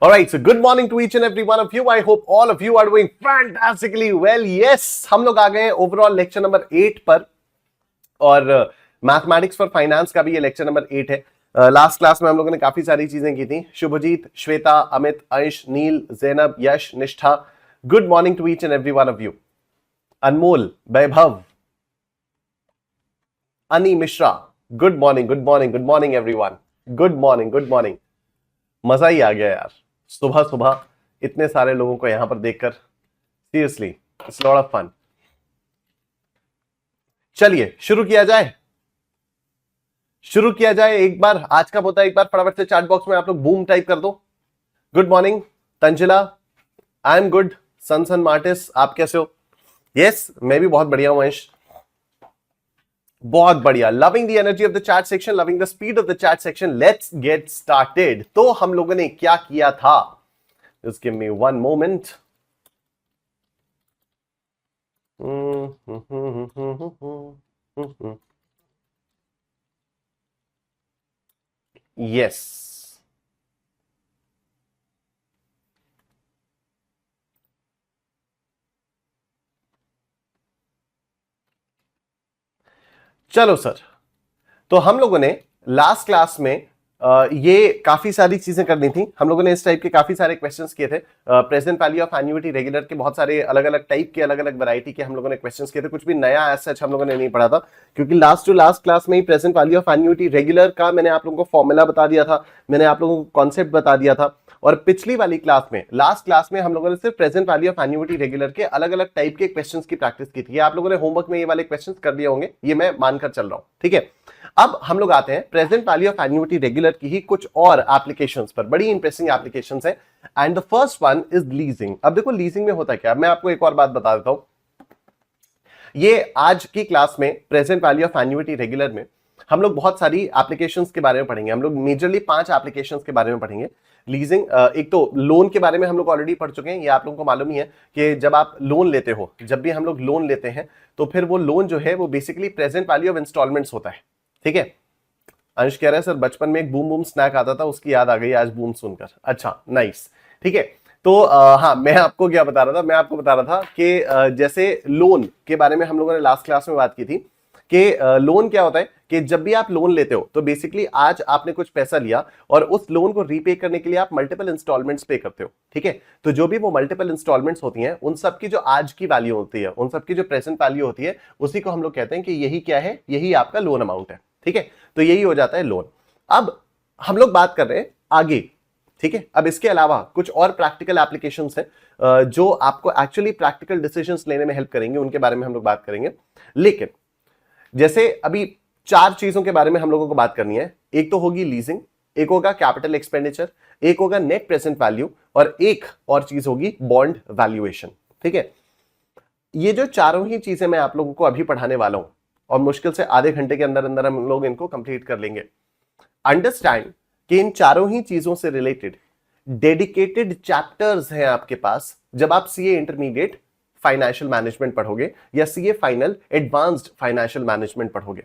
All right, so good morning to each and every one of you. I hope all of you are doing fantastically well. Yes, हम लोग आ गए overall lecture number 8 पर और mathematics for finance का भी ये lecture number 8 है। Last class में हम लोगों ने काफी सारी चीजें की थी। शुभजीत, श्वेता, अमित, अंश, नील, Zainab, Yash, Nishtha, good morning to each and every one of you. Anmol, Vaibhav, Ani Mishra, good morning, good morning, good morning everyone, good morning, good morning. मजा ही आ गया यार, सुबह सुबह इतने सारे लोगों को यहां पर देखकर। Seriously it's lot of fun. चलिए शुरू किया जाए, एक बार आज का होता है। एक बार फटाफट से चैट बॉक्स में आप लोग बूम टाइप कर दो। Good morning Tanzila, I am good. सन मार्टिस, आप कैसे हो? यस, मैं भी बहुत बढ़िया हूं। अंश, बहुत बढ़िया। Loving the energy of the chat section, loving the speed of the chat section. Let's get started. तो हम लोगों ने क्या किया था? Just give me one moment. Yes, चलो सर। तो हम लोगों ने लास्ट क्लास में ये काफी सारी चीजें करनी थी। हम लोगों ने इस टाइप के काफी सारे क्वेश्चंस किए थे। Present value of annuity regular के बहुत सारे अलग अलग टाइप के, अलग अलग वैरायटी के हम लोगों ने क्वेश्चंस किए थे। कुछ भी नया एज सच हम लोगों ने नहीं पढ़ा था, क्योंकि लास्ट क्लास में ही present value of annuity regular का मैंने आप लोगों को फॉर्मूला बता दिया था, मैंने आप लोगों को कॉन्सेप्ट बता दिया था। और पिछली वाली क्लास में, लास्ट क्लास में हम लोगों ने सिर्फ present value of annuity regular के अलग अलग टाइप के क्वेश्चंस की प्रैक्टिस की थी। आप लोगों ने होमवर्क में ये वाले क्वेश्चंस कर दिए होंगे, ये मैं मानकर चल रहा हूं। ठीक है, अब हम लोग आते हैं present value of annuity regular की ही कुछ और एप्लीकेशंस पर। बड़ी इंटरेस्टिंग एप्लीकेशंस है and the first one is leasing. अब देखो लीजिंग में होता क्या, मैं आपको एक और बात बता देता हूं। ये आज की क्लास में present value of annuity regular में हम लोग बहुत सारी एप्लीकेशंस के बारे में पढ़ेंगे। हम लोग मेजरली 5 एप्लीकेशंस के बारे में पढ़ेंगे। लीजिंग, एक तो लोन के बारे में हम लोग ऑलरेडी पढ़ चुके हैं, ये आप लोगों को मालूम ही है कि जब आप लोन लेते हो, जब भी हम लोग लोन लेते हैं तो फिर वो लोन जो है वो basically present value of installments होता है। ठीक है, अंश कह रहा है सर बचपन में एक बूम बूम स्नैक आता था, उसकी याद आ गई आज बूम सुनकर। अच्छा, नाइस। ठीक है, तो हाँ, मैं आपको क्या बता रहा था, मैं आपको बता रहा था कि जैसे लोन के बारे में हम लोगों ने लास्ट क्लास में बात की थी कि लोन क्या होता है कि जब भी आप लोन लेते हो तो बेसिकली आज आपने कुछ पैसा लिया और उस लोन को रीपे करने के लिए आप मल्टीपल इंस्टॉलमेंट्स पे करते हो। ठीक है, तो जो भी वो मल्टीपल इंस्टॉलमेंट्स होती हैं उन सब की जो आज की वैल्यू होती है, उन सब की जो प्रेजेंट वैल्यू होती है, उसी को हम लोग कहते हैं कि यही क्या है, यही आपका लोन अमाउंट है। ठीक है, तो यही हो जाता है लोन। अब हम लोग बात कर रहे हैं आगे। ठीक है, अब इसके अलावा कुछ और प्रैक्टिकल एप्लीकेशंस हैं जो आपको एक्चुअली प्रैक्टिकल डिसीजंस लेने में हेल्प करेंगे, उनके बारे में हम लोग बात करेंगे। लेकिन जैसे अभी 4 चीजों के बारे में हम लोगों को बात करनी है। एक तो होगी लीजिंग, एक होगा कैपिटल एक्सपेंडिचर, एक होगा नेट प्रेजेंट वैल्यू और एक और चीज होगी बॉन्ड वैल्यूएशन। ठीक है, ये जो चारों ही चीजें मैं आप लोगों को अभी पढ़ाने वाला हूं और मुश्किल से आधे घंटे के अंदर अंदर हम लोग इनको कंप्लीट कर लेंगे। अंडरस्टैंड कि इन चारों ही चीजों से रिलेटेड डेडिकेटेड चैप्टर्स हैं आपके पास जब आप सीए इंटरमीडिएट फाइनेंशियल मैनेजमेंट पढ़ोगे या CA final advanced financial management पढ़ोगे।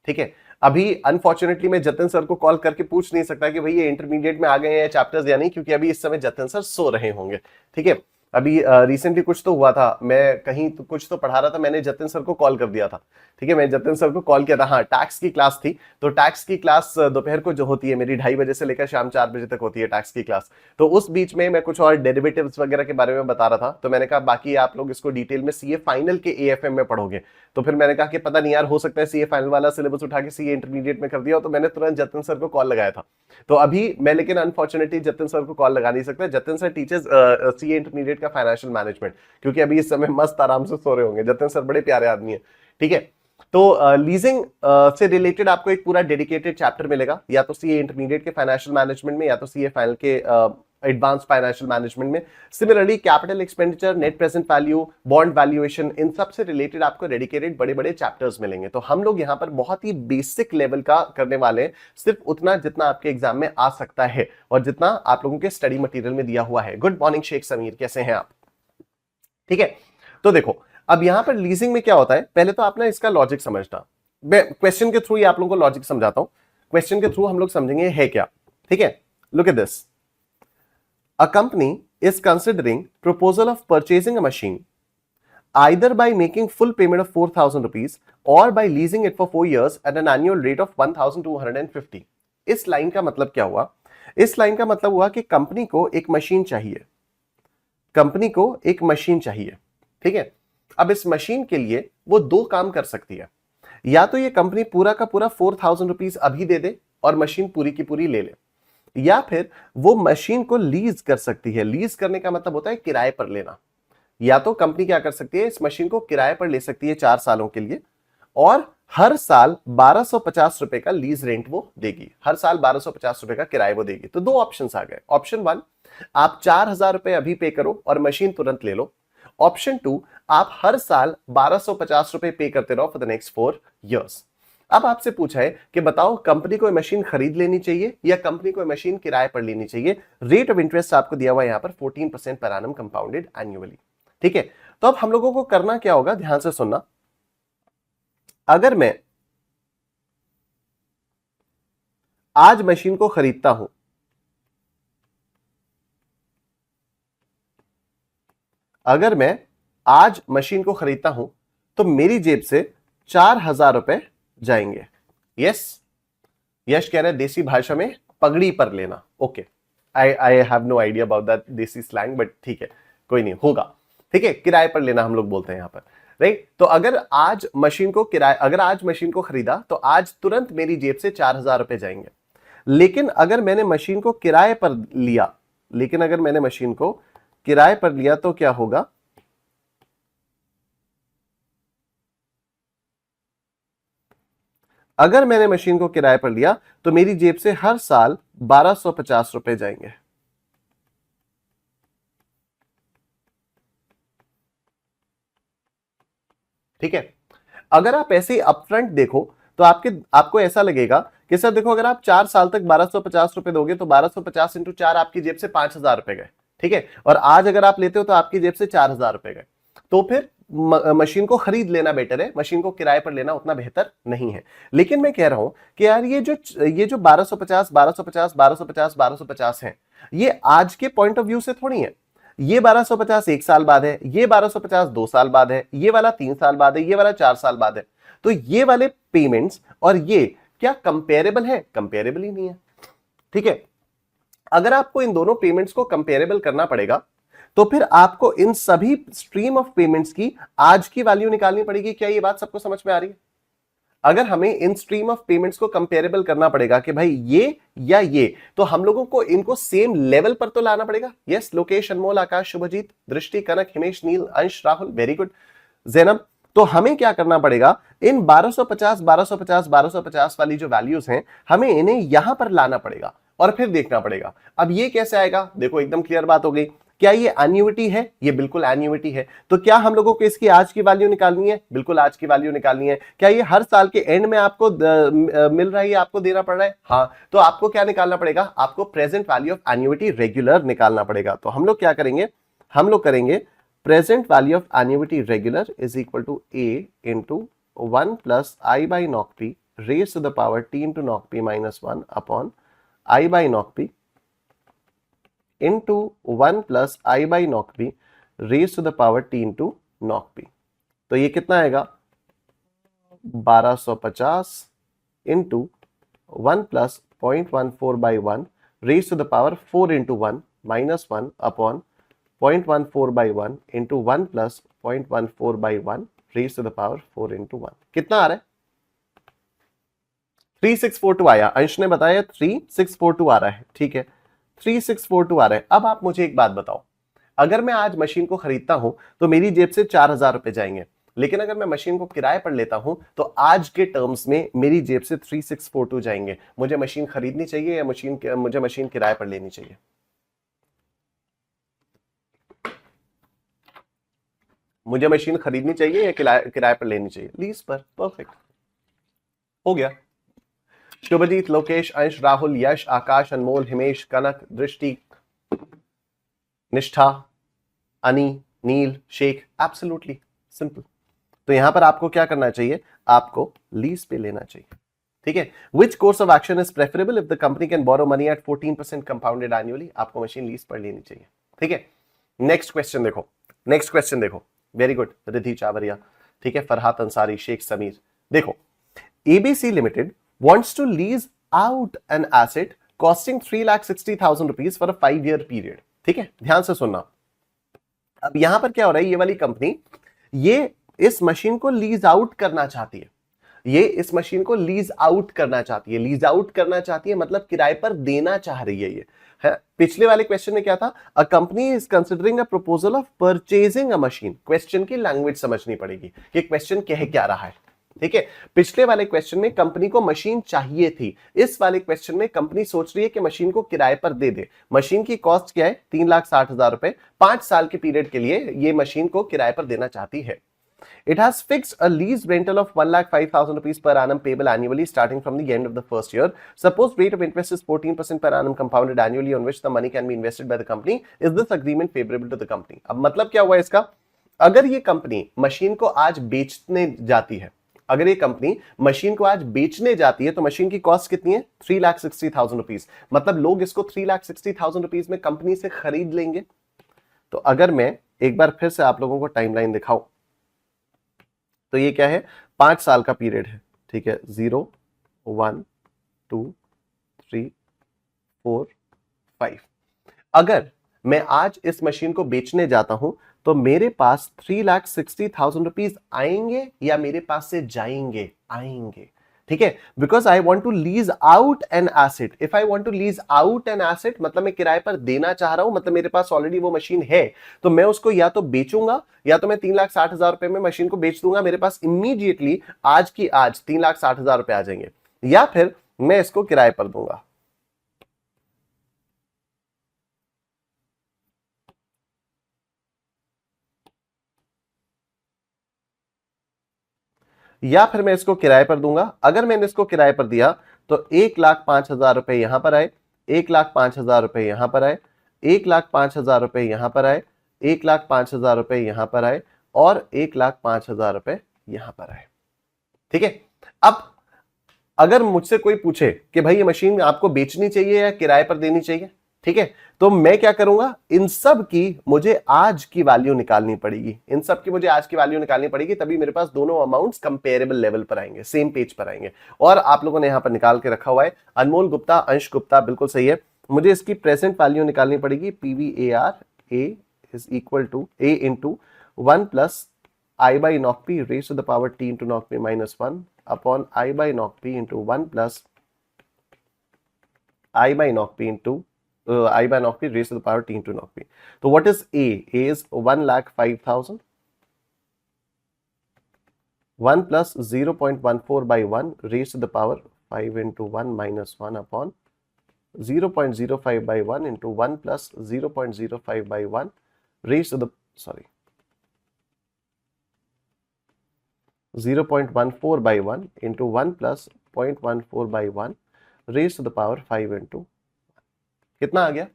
ठीक है, अभी अनफॉर्चुनेटली मैं जतिन सर को कॉल करके पूछ नहीं सकता कि भाई ये इंटरमीडिएट में आ गए हैं चैप्टर्स या नहीं, क्योंकि अभी इस समय जतिन सर सो रहे होंगे। ठीक है, अभी रिसेंटली कुछ तो हुआ था, मैं कहीं तो कुछ तो पढ़ा रहा था, मैंने जतिन सर को कॉल कर दिया था। ठीक है, मैं जतिन सर को कॉल किया था। हाँ, टैक्स की क्लास थी, तो टैक्स की क्लास दोपहर को जो होती है मेरी 2:30 बजे से लेकर शाम 4 बजे तक होती है टैक्स की क्लास। तो उस बीच में मैं कुछ और डेरिवेटिव्स वगैरह के बारे में बता रहा था, तो मैंने कहा बाकी आप लोग इसको डिटेल में सीए फाइनल के एएफएम में पढ़ोगे। तो फिर मैंने कहा कि पता नहीं यार, हो सकता है सीए फाइनल वाला सिलेबस उठा के सीए इंटरमीडिएट में कर दिया हो, तो मैंने तुरंत जतिन सर को कॉल लगाया था। तो अभी मैं लेकिन अनफॉर्चुनेटली जतिन सर को कॉल लगा नहीं सकता। Jatin sir teachers CA intermediate का फाइनेंशियल मैनेजमेंट, क्योंकि अभी इस समय मस्त आराम से सो रहे होंगे। जतिन सर बड़े प्यारे आदमी है। ठीक है, तो लीजिंग से रिलेटेड आपको एक पूरा डेडिकेटेड चैप्टर मिलेगा, या तो सीए इंटरमीडिएट के फाइनेंशियल मैनेजमेंट में या तो सीए फाइनल के एडवांस फाइनेंशियल मैनेजमेंट में। Similarly capital expenditure, net present value, bond valuation, इन सब से रिलेटेड आपको डेडिकेटेड बड़े बड़े चैप्टर्स मिलेंगे। तो हम लोग यहाँ पर बहुत ही बेसिक लेवल का करने वाले हैं, सिर्फ उतना जितना आपके एग्जाम में आ सकता है और जितना आप लोगों के स्टडी मटेरियल में दिया हुआ है। गुड मॉर्निंग शेख समीर, कैसे हैं आप? ठीक है, तो देखो अब यहां पर लीजिंग में क्या होता है, पहले तो आप ना इसका लॉजिक समझना। मैं क्वेश्चन के थ्रू ही आप लोगों को लॉजिक समझाता हूं। क्वेश्चन के थ्रू हम लोग समझेंगे है क्या। ठीक है, look at this. A company is considering proposal of purchasing a machine either by making full payment of 4,000 rupees or by leasing it for 4 years at an annual rate of 1,250. इस line का मतलब क्या हुआ? इस line का मतलब हुआ कि कंपनी को एक मशीन चाहिए, कंपनी को एक मशीन चाहिए, ठीक है। अब इस मशीन के लिए वो दो काम कर सकती है, या तो ये कंपनी पूरा का पूरा 4,000 रुपीज अभी दे दे और मशीन पूरी की पूरी ले ले, या फिर वो मशीन को लीज कर सकती है। लीज करने का मतलब होता है किराए पर लेना। या तो कंपनी क्या कर सकती है, इस मशीन को किराए पर ले सकती है 4 सालों के लिए और हर साल 1250 रुपए का लीज रेंट वो देगी, हर साल 1250 रुपए का किराया वो देगी। तो दो ऑप्शंस आ गए। ऑप्शन 1, आप 4,000 रुपए अभी पे करो और मशीन तुरंत ले लो। ऑप्शन 2, आप हर साल 1250 रुपए पे करते रहो फॉर द नेक्स्ट 4 इयर्स। अब आपसे पूछा है कि बताओ कंपनी को मशीन खरीद लेनी चाहिए या कंपनी को मशीन किराए पर लेनी चाहिए। रेट ऑफ इंटरेस्ट आपको दिया हुआ है यहां पर 14% पर एनम कंपाउंडेड एनुअली, ठीक है। तो अब हम लोगों को करना क्या होगा, ध्यान से सुनना। अगर मैं आज मशीन को खरीदता हूं, अगर मैं आज मशीन को खरीदता हूं तो मेरी जेब से 4,000 रुपए जाएंगे। यस, यश कह रहे हैं देसी भाषा में पगड़ी पर लेना। Okay, I have no idea about that desi slang, but ठीक है, कोई नहीं, होगा, ठीक है। किराए पर लेना हम लोग बोलते हैं यहां पर, राइट। तो अगर आज मशीन को अगर आज मशीन को खरीदा तो आज तुरंत मेरी जेब से 4,000 रुपए जाएंगे। लेकिन अगर मैंने मशीन को किराए पर लिया, लेकिन अगर मैंने मशीन को किराए पर लिया तो क्या होगा, अगर मैंने मशीन को किराए पर लिया तो मेरी जेब से हर साल 1250 रुपए जाएंगे। ठीक है। अगर आप ऐसे ही अपफ्रंट देखो तो आपको ऐसा लगेगा कि सर देखो, अगर आप 4 साल तक 1250 रुपए दोगे तो 1250 इंटू 4 आपकी जेब से 5,000 रुपए गए, ठीक है। और आज अगर आप लेते हो तो आपकी जेब से 4,000 रुपए गए। तो फिर मशीन को खरीद लेना बेटर है, मशीन को किराए पर लेना उतना बेहतर नहीं है। लेकिन मैं कह रहा हूं कि यार ये जो 1250 1250 1250 1250 है, ये आज के पॉइंट ऑफ व्यू से थोड़ी है। ये 1250 1 साल बाद है, ये 1250 2 साल बाद है, ये वाला 3 साल बाद है, ये वाला 4 साल बाद है। तो ये वाले पेमेंट्स और ये क्या कंपेरेबल है? कंपेरेबल ही नहीं है, ठीक है। अगर आपको इन दोनों पेमेंट्स को कंपेरेबल करना पड़ेगा तो फिर आपको इन सभी स्ट्रीम ऑफ पेमेंट्स की आज की वैल्यू निकालनी पड़ेगी। क्या ये बात सबको समझ में आ रही है? अगर हमें इन स्ट्रीम ऑफ पेमेंट्स को कंपेरेबल करना पड़ेगा कि भाई ये या ये, तो हम लोगों को इनको सेम लेवल पर तो लाना पड़ेगा। यस, लोकेश, अनमोल, आकाश, शुभजीत, दृष्टि, कनक, हिमेश, नील, अंश, राहुल, वेरी गुड, जैनब। तो हमें क्या करना पड़ेगा, इन 1250 1250 1250 वाली जो वैल्यूज हैं, हमें इन्हें यहां पर लाना पड़ेगा और फिर देखना पड़ेगा। अब ये कैसे आएगा? देखो, एकदम क्लियर बात हो गई। क्या ये एन्युइटी है? ये बिल्कुल एन्युइटी है। तो क्या हम लोगों को इसकी आज की वैल्यू निकालनी है? बिल्कुल आज की वैल्यू निकालनी है। क्या ये हर साल के एंड में आपको मिल रहा है, आपको देना पड़ रहा है? हाँ, तो आपको क्या निकालना पड़ेगा? आपको present value of annuity regular निकालना पड़ेगा। तो हम लोग क्या करेंगे, हम लोग करेंगे present value of annuity regular is equal to A into 1 plus I by knock P raise to the power T into knock P minus 1 upon I by knock P into 1 plus I by knock p raised to the power t into knock p। तो ये कितना आएगा? 1250 into 1 plus 0.14 by 1 raised to the power 4 into 1 minus 1 upon 0.14 by 1 into 1 plus 0.14 by 1 raised to the power 4 into 1। कितना आ रहा है? 3642 आया। अंश ने बताया 3642 आ रहा है, ठीक है, 3642 आ रहा है। अब आप मुझे एक बात बताओ, अगर मैं आज मशीन को खरीदता हूं तो मेरी जेब से 4,000 रुपए जाएंगे, लेकिन अगर मैं मशीन को किराए पर लेता हूं तो आज के टर्म्स में मेरी जेब से 3642 जाएंगे। मुझे मशीन खरीदनी चाहिए या मुझे मशीन किराए पर लेनी चाहिए? मुझे मशीन खरीदनी चाहिए या किराए पर लेनी चाहिए? लीज पर। परफेक्ट, हो गया। शुभजीत, लोकेश, अंश, राहुल, यश, आकाश, अनमोल, हिमेश, कनक, दृष्टि, निष्ठा, अनी, नील, शेख, एब्सोल्युटली सिंपल। तो यहां पर आपको क्या करना चाहिए? आपको लीज पे लेना चाहिए, ठीक है। Which course of action is preferable if the company can borrow money at 14% compounded annually, आपको मशीन लीज पर लेनी चाहिए। ठीक है, नेक्स्ट क्वेश्चन देखो, नेक्स्ट क्वेश्चन देखो, वेरी गुड रिद्धि चावरिया, ठीक है, फरहात अंसारी, शेख समीर। देखो, ABC limited wants to lease out an asset costing 3,60,000 rupees for a 5-year period। ठीक है, ध्यान से सुनना। अब यहां पर क्या हो रहा है, ये वाली कंपनी ये इस मशीन को लीज आउट करना चाहती है, ये इस मशीन को लीज आउट करना चाहती है। लीज आउट करना चाहती है मतलब किराए पर देना चाह रही है ये है। पिछले वाले क्वेश्चन में क्या था, a company is considering a proposal of purchasing a machine. Question की लैंग्वेज समझनी पड़ेगी कि क्वेश्चन कह क्या रहा है। ठीक है, पिछले वाले क्वेश्चन में कंपनी को मशीन चाहिए थी, इस वाले क्वेश्चन में कंपनी सोच रही है कि मशीन को किराए पर दे दे। मशीन की कॉस्ट क्या है, 3,60,000 रुपए, 5 साल के पीरियड के लिए ये मशीन को किराए पर देना चाहती है। It has fixed a lease rental of 1,05,000 rupees per annum payable annually starting from the end of the first year. Suppose rate of interest is 14% per annum compounded annually on which the money can be invested by the company. Is this agreement favorable to the company? अब मतलब क्या हुआ इसका, अगर ये company machine को आज बेचने जाती है, अगर ये कंपनी मशीन को आज बेचने जाती है तो मशीन की कॉस्ट कितनी है, 3,60,000 रुपीज। मतलब लोग इसको 3,60,000 रुपीज में कंपनी से खरीद लेंगे। तो अगर मैं एक बार फिर से आप लोगों को टाइमलाइन दिखाऊं तो ये क्या है, 5 साल का पीरियड है। ठीक है, 0, 1, 2, 3, 4, 5। अगर मैं आज इस मशीन को बेचने जाता हूं तो मेरे पास 3,60,000 रुपीज आएंगे या मेरे पास से जाएंगे, आएंगे। ठीक है, because I want to lease out an asset. If I want to lease out an asset मतलब मैं किराए पर देना चाह रहा हूं, मतलब मेरे पास ऑलरेडी वो मशीन है, तो मैं उसको या तो बेचूंगा या तो मैं 3,60,000 रुपए में मशीन को बेच दूंगा। मेरे पास इमीडिएटली आज की आज 3,60,000 रुपए आ जाएंगे, या फिर मैं इसको किराए पर दूंगा। या फिर मैं इसको किराए पर दूंगा। अगर मैंने इसको किराए पर दिया तो 1,05,000 रुपए यहां पर आए, 1,05,000 रुपए यहां पर आए, 1,05,000 रुपए यहां पर आए, 1,05,000 रुपए यहां पर आए और 1,05,000 रुपए यहां पर आए। ठीक है, अब अगर मुझसे कोई पूछे कि भाई ये मशीन आपको बेचनी चाहिए या किराए पर देनी चाहिए, ठीक है, तो मैं क्या करूंगा, इन सब की मुझे आज की वैल्यू निकालनी पड़ेगी, इन सब की मुझे आज की वैल्यू निकालनी पड़ेगी, तभी मेरे पास दोनों अमाउंट्स कंपेरेबल लेवल पर आएंगे, सेम पेज पर आएंगे। और आप लोगों ने यहां पर निकाल के रखा हुआ है, अनमोल गुप्ता, अंश गुप्ता, बिल्कुल सही है। मुझे इसकी प्रेजेंट वैल्यू निकालनी पड़ेगी, PVAR A is equal to A into 1 plus I by knock P raised to the power T into knock P minus 1 upon I by knock P into 1 plus I by knock P into I by knock P raised to the power T into knock P. So what is A? A is 1,05,000. 1 plus 0.14 by 1 raised to the power 5 into 1 minus 1 upon 0.05 by 1 into 1 plus 0.05 by 1 raised to the, sorry, 0.14 by 1 into 1 plus 0.14 by 1 raised to the power 5 into, कितना आ गया,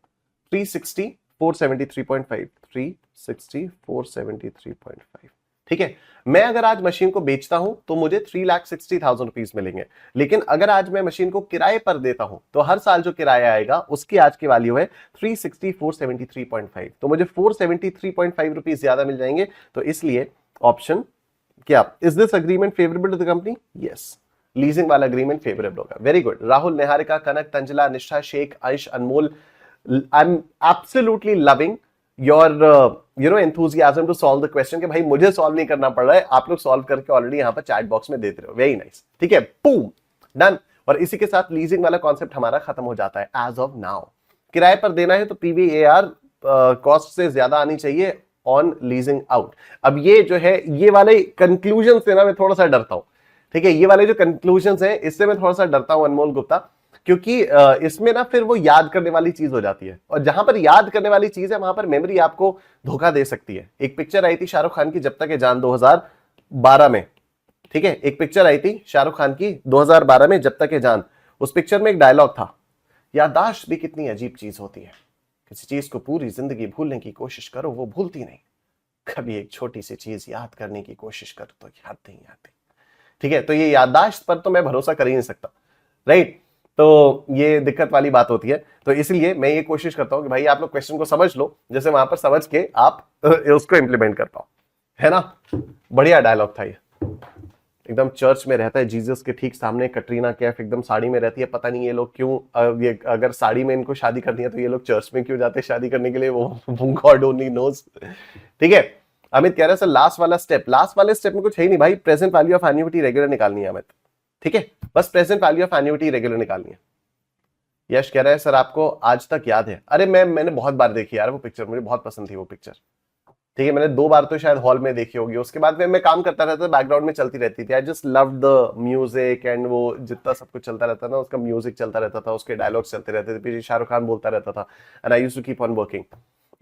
360 473.5, 360 473.5। ठीक है, मैं अगर आज machine को बेचता हूं तो मुझे 3,60,000 रुपीज मिलेंगे, लेकिन अगर आज मैं मशीन को किराए पर देता हूं तो हर साल जो किराया आएगा उसकी आज की वैल्यू है 360 473.5, तो मुझे 473.5 रुपीज ज्यादा मिल जाएंगे। तो इसलिए ऑप्शन क्या, is this agreement favourable to the company? Yes, leasing वाला अग्रीमेंट फेवरेबल होगा। Very good, Rahul, Niharika, Kanak, Tanjala, Nishtha, Sheikh, Ansh, Anmol, I am absolutely loving your enthusiasm to solve the question कि भाई मुझे सॉल्व नहीं करना पड़ रहा है, आप लोग सॉल्व करके ऑलरेडी यहां पर चैट बॉक्स में देते रहो। वेरी नाइस, ठीक है, बूम, डन। और इसी के साथ लीजिंग वाला कॉन्सेप्ट हमारा खत्म हो जाता है एज ऑफ नाउ। किराए पर देना है तो PVAR कॉस्ट से ज्यादा आनी चाहिए ऑन लीजिंग आउट। अब ये जो है, ये वाले कंक्लूजन से ना मैं थोड़ा सा डरता हूं। ठीक है, ये वाले जो कंक्लूजन हैं इससे मैं थोड़ा सा डरता हूं अनमोल गुप्ता, क्योंकि इसमें ना फिर वो याद करने वाली चीज हो जाती है, और जहां पर याद करने वाली चीज है वहां पर मेमोरी आपको धोखा दे सकती है। एक पिक्चर आई थी शाहरुख खान की, जब तक है जान, 2012 में। ठीक है, एक पिक्चर आई थी शाहरुख खान की 2012 में, जब तक है जान। उस पिक्चर में एक डायलॉग था, याददाश्त भी कितनी अजीब चीज होती है, किसी चीज को पूरी जिंदगी भूलने की कोशिश करो वो भूलती नहीं, कभी एक छोटी सी चीज याद करने की कोशिश करो तो याद नहीं आती। ठीक है, तो ये याददाश्त पर तो मैं भरोसा कर ही नहीं सकता। राइट। तो ये दिक्कत वाली बात होती है। तो इसलिए मैं ये कोशिश करता हूं कि भाई आप लोग क्वेश्चन को समझ लो, जैसे वहां पर समझ के आप उसको इंप्लीमेंट कर पाओ, है ना। बढ़िया डायलॉग था ये। एकदम चर्च में रहता है जीसस के ठीक सामने कटरीना कैफ एकदम साड़ी में रहती है, पता नहीं ये लोग क्यों, ये अगर साड़ी में इनको शादी करनी है तो ये लोग चर्च में क्यों जाते हैं शादी करने के लिए, वो गॉड ओनली नोज। ठीक है। अमित कह रहा है सर लास्ट वाला स्टेप, लास्ट वाले स्टेप में कुछ है ही नहीं भाई, present value of annuity regular निकालनी है अमित। ठीक है, बस present value of annuity regular निकालनी है। यश कह रहा है सर आपको आज तक याद है, अरे मैंने बहुत बार देखी यार वो पिक्चर, मुझे बहुत पसंद थी वो पिक्चर। ठीक है, मैंने 2 बार तो शायद हॉल में देखी होगी, उसके बाद मैं काम करता रहता था, बैकग्राउंड में चलती रहती थी। I just love the music and वो जितना सब कुछ चलता रहता था ना, उसका म्यूजिक चलता रहता था, उसके डायलॉग्स चलते रहते थे, पीछे शाहरुख खान बोलता रहता था, and I used to keep on working.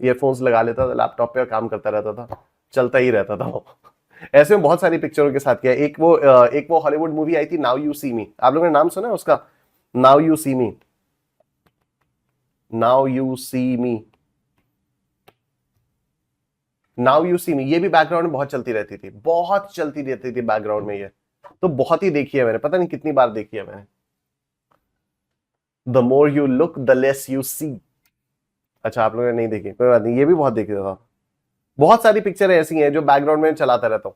Earphones लगा लेता था, लैपटॉप पे काम करता रहता था, चलता ही रहता था वो। ऐसे में बहुत सारी पिक्चरों के साथ किया। एक वो हॉलीवुड मूवी आई थी नाउ यू सी मी, आप लोगों ने नाम सुना है उसका? Now you see me, now you see me, now you see me, ये भी बैकग्राउंड में बहुत चलती रहती थी, बहुत चलती रहती थी बैकग्राउंड में ये। तो बहुत ही देखी है मैंने, पता नहीं कितनी बार देखी है मैंने। The more you look the less you see. अच्छा आप लोगों ने नहीं देखी, कोई बात नहीं, ये भी बहुत देखी था। बहुत सारी पिक्चर ऐसी हैं जो बैकग्राउंड में चलाता रहता हूं।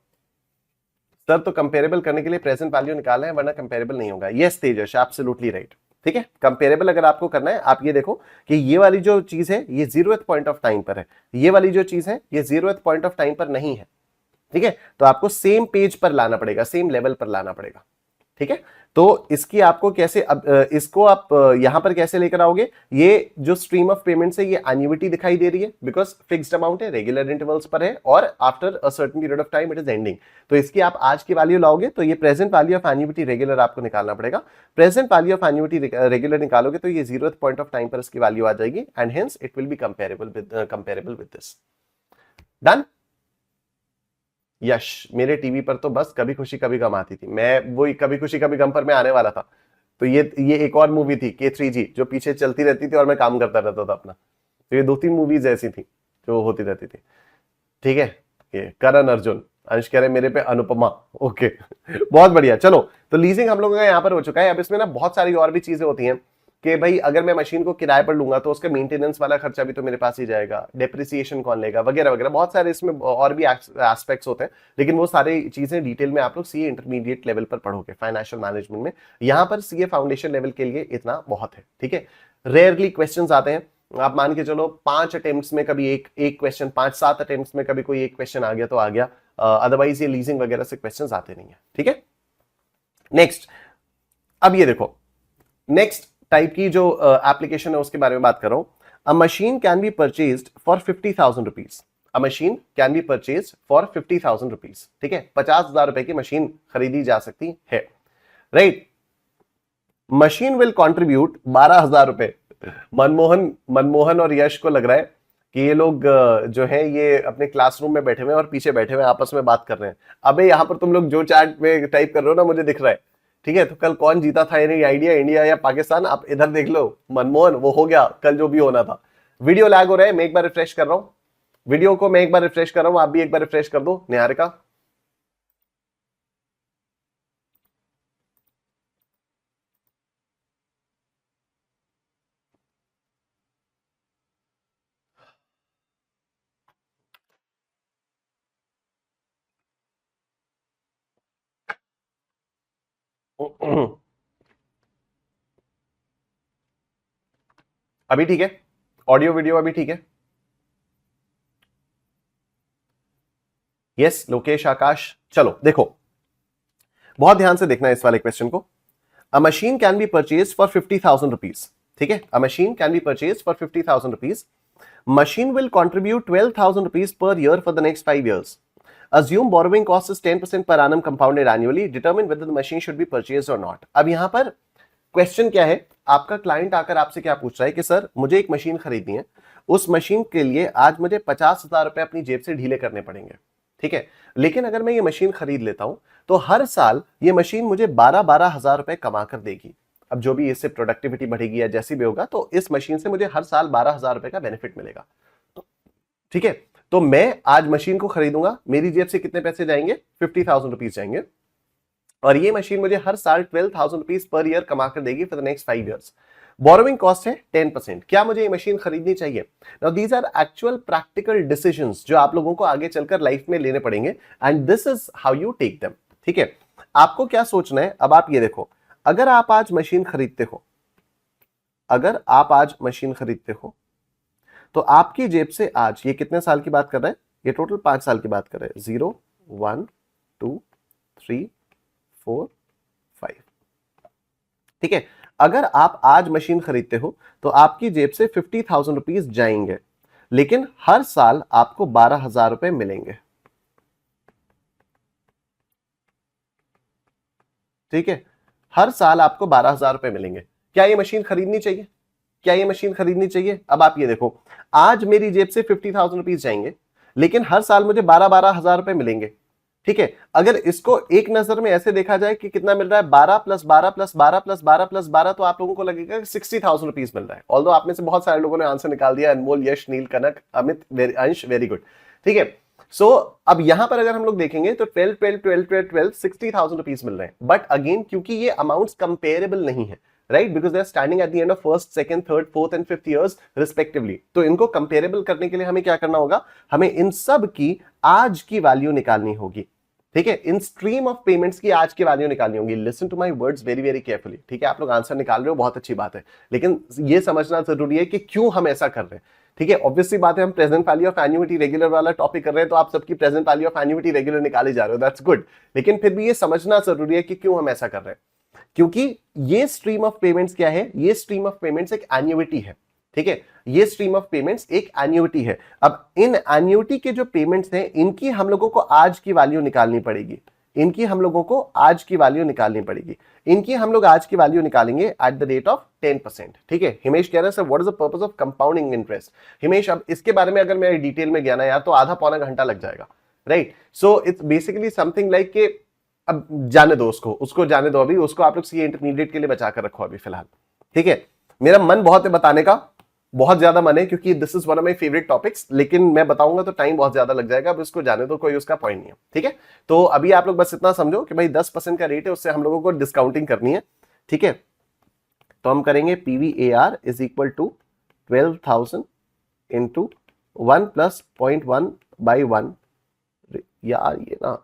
सर तो कंपेरेबल करने के लिए प्रेजेंट वैल्यू निकालना है, वरना कंपेरेबल नहीं होगा। यस तेजस, एब्सोल्युटली राइट। ठीक है, कंपेरेबल अगर आपको करना है, आप ये देखो कि ये वाली जो चीज है ये 0th पॉइंट ऑफ टाइम पर है, ये वाली जो चीज है ये 0th पॉइंट ऑफ टाइम पर नहीं है। ठीक है, तो आपको सेम पेज पर लाना पड़ेगा, सेम लेवल पर लाना पड़ेगा। ठीक है, तो इसकी आपको कैसे, अब इसको आप यहां पर कैसे लेकर आओगे? ये जो स्ट्रीम ऑफ पेमेंट है ये एन्युटी दिखाई दे रही है, बिकॉज फिक्स्ड अमाउंट है, रेगुलर इंटरवल्स पर है, और after a certain period of time it is ending. तो इसकी आप आज की वैल्यू लाओगे तो ये present value of annuity regular आपको निकालना पड़ेगा। Present value of annuity regular निकालोगे तो ये 0th पॉइंट ऑफ टाइम पर इसकी वैल्यू आ जाएगी, and hence it will be comparable with this. Done. Yash, मेरे टीवी पर तो बस कभी खुशी कभी गम आती थी, मैं वही कभी खुशी कभी गम पर मैं आने वाला था। तो ये एक और मूवी थी K3G जो पीछे चलती रहती थी और मैं काम करता रहता था अपना। तो ये 2-3 मूवीज ऐसी थी जो होती रहती थी। ठीक है, ये करण अर्जुन, अंश कह रहे मेरे पे अनुपमा। ओके बहुत बढ़िया। चलो, तो लीजिंग हम लोगों का यहाँ पर हो चुका है। अब इसमें ना बहुत सारी और भी चीजें होती हैं कि भाई अगर मैं मशीन को किराए पर लूंगा तो उसका मेंटेनेंस वाला खर्चा भी तो मेरे पास ही जाएगा, डेप्रिसिएशन कौन लेगा, वगैरह वगैरह, बहुत सारे इसमें और भी एस्पेक्ट्स होते हैं। लेकिन वो सारी चीजें डिटेल में आप लोग सीए इंटरमीडिएट लेवल पर पढ़ोगे फाइनेंशियल मैनेजमेंट में। यहां पर सीए फाउंडेशन लेवल के लिए इतना बहुत है। ठीक है, रेयरली क्वेश्चंस आते हैं, आप मान के चलो 5 अटेम्प्ट्स में कभी एक क्वेश्चन, 5-7 अटेम्प्ट्स में कभी कोई एक क्वेश्चन आ गया तो आ गया, अदरवाइज ये लीजिंग वगैरह से क्वेश्चंस आते नहीं है। ठीक है, नेक्स्ट। अब ये देखो, नेक्स्ट टाइप की जो एप्लीकेशन है उसके बारे में बात कर रहा हूं। अ machine can be purchased for 50,000 rupees. A machine can be purchased for 50,000 rupees. ठीक है, 50,000 रुपए की मशीन खरीदी जा सकती है, राइट। मशीन विल कॉन्ट्रीब्यूट 12,000 रुपए। मनमोहन और यश को लग रहा है कि ये लोग जो है ये अपने क्लासरूम में बैठे हुए हैं और पीछे बैठे हुए आपस में बात कर रहे हैं। अबे यहां पर तुम लोग जो चैट में टाइप कर रहे हो ना मुझे दिख रहा है। ठीक है, तो कल कौन जीता था यानी आइडिया, इंडिया या पाकिस्तान, आप इधर देख लो। मनमोहन वो हो गया कल जो भी होना था। वीडियो लैग हो रहा है, मैं एक बार रिफ्रेश कर रहा हूं वीडियो को, मैं एक बार रिफ्रेश कर रहा हूं, आप भी एक बार रिफ्रेश कर दो निहारिका। अभी ठीक है, ऑडियो वीडियो अभी ठीक है? यस लोकेश आकाश। चलो देखो, बहुत ध्यान से देखना है इस वाले क्वेश्चन को। अ machine can be purchase for 50,000 rupees. ठीक है, अ machine can be purchase for 50,000 rupees. Machine will contribute 12,000 rupees per year for the next 5 years. Assume borrowing cost is 10% per annum compounded annually. Determine whether the machine should be purchased or not. अब यहां पर question क्या है, आपका client आकर आपसे क्या पूछ रहा है कि सर मुझे एक मशीन खरीदनी है, उस मशीन के लिए आज मुझे 50,000 रुपए अपनी जेब से ढीले करने पड़ेंगे। ठीक है, लेकिन अगर मैं ये मशीन खरीद लेता हूं तो हर साल ये मशीन मुझे 12,000 रुपए कमा कर देगी। अब जो भी इससे प्रोडक्टिविटी बढ़ेगी या जैसी भी होगा, तो इस मशीन से मुझे हर साल 12,000 रुपए का बेनिफिट मिलेगा। ठीक है, तो मैं आज मशीन को खरीदूंगा, मेरी जेब से कितने पैसे जाएंगे? 50,000 रुपीज जाएंगे। और ये मशीन मुझे हर साल 12,000 रुपीज पर ईयर कमा कर देगी for the next 5 years. Borrowing cost है 10%। क्या मुझे ये मशीन खरीदनी चाहिए? Now these are actual practical decisions जो आप लोगों को आगे चलकर लाइफ में लेने पड़ेंगे, and this is how you take them. ठीक है, आपको क्या सोचना है? अब आप ये देखो, अगर आप आज मशीन खरीदते हो, अगर आप आज मशीन खरीदते हो तो आपकी जेब से आज, ये कितने साल की बात कर रहे हैं? ये टोटल 5 साल की बात कर रहे हैं। 0 1 2 3 4 5। ठीक है, अगर आप आज मशीन खरीदते हो तो आपकी जेब से 50,000 रुपीज जाएंगे, लेकिन हर साल आपको 12,000 रुपए मिलेंगे। ठीक है, हर साल आपको 12,000 रुपए मिलेंगे। क्या ये मशीन खरीदनी चाहिए? क्या ये मशीन खरीदनी चाहिए? अब आप ये देखो, आज मेरी जेब से 50,000 रुपीज जाएंगे, लेकिन हर साल मुझे 12,000 रुपए मिलेंगे। ठीक है, अगर इसको एक नजर में ऐसे देखा जाए कि कितना मिल रहा है, 12 प्लस 12 प्लस 12 प्लस 12 प्लस 12, तो आप लोगों को लगेगा 60,000 रुपीज मिल रहा है। ऑल्दो आप में से बहुत सारे लोगों ने आंसर निकाल दिया, अनमोल, यश, नील, कनक, अमित, अंश, वेरी गुड। ठीक है, सो अब यहां पर अगर हम लोग देखेंगे तो 12 12 12 12 12 60,000 रुपीज मिल रहे हैं। बट अगेन, क्योंकि ये अमाउंट्स कंपेरेबल नहीं है, right, because they are standing at the end of first, second, third, fourth and fifth years respectively, तो इनको कंपेरेबल करने के लिए हमें क्या करना होगा? हमें इन सब की आज की वैल्यू निकालनी होगी। ठीक है, इन स्ट्रीम ऑफ पेमेंट्स की आज की वैल्यू निकालनी होगी। Listen to my words very very carefully. ठीक है, आप लोग आंसर निकाल रहे हो, बहुत अच्छी बात है, लेकिन ये समझना जरूरी है कि क्यों हम ऐसा कर रहे हैं। ठीक है, ऑब्वियसली बात है, हम present value of annuity regular वाला टॉपिक कर रहे हैं, तो आप सबकी present value of annuity regular निकाले जा रहे हो, दैट्स गुड, लेकिन फिर भी ये समझना जरूरी है कि क्यों हम ऐसा कर रहे हैं। क्योंकि ये स्ट्रीम ऑफ पेमेंट्स क्या है? ये स्ट्रीम ऑफ पेमेंट्स एक एन्युइटी है। ठीक है, ये स्ट्रीम ऑफ पेमेंट्स एक एन्युइटी है। अब इन एन्युइटी के जो पेमेंट्स हैं, इनकी हम लोगों को आज की वैल्यू निकालनी पड़ेगी। इनकी हम लोगों को आज की वैल्यू निकालनी पड़ेगी। इनकी हम लोग आज की वैल्यू निकालेंगे एट द रेट ऑफ 10%। ठीक है, हिमेश कह रहे हैं sir what is the purpose of compounding interest? Himesh, अब इसके बारे में अगर मैं डिटेल में गया ना यार, तो आधा पौना घंटा लग जाएगा, right? So it's basically something like कि अब जाने दो उसको जाने दो, अभी उसको आप लोग सीए इंटरमीडिएट के लिए बचा कर रखो अभी फिलहाल। ठीक है, मेरा मन बहुत है बताने का, बहुत ज्यादा मन है, क्योंकि this is one of my favourite topics, लेकिन मैं बताऊंगा तो टाइम बहुत ज्यादा लग जाएगा। अब इसको जाने दो, कोई उसका पॉइंट नहीं है। ठीक है, तो अभी आप लोग बस इतना समझो कि भाई 10% का रेट है, उससे हम लोगों को डिस्काउंटिंग करनी है। ठीक है, तो हम करेंगे PVAR is equal to 12,000 into 1 plus 0.1 by 1। यार ये ना,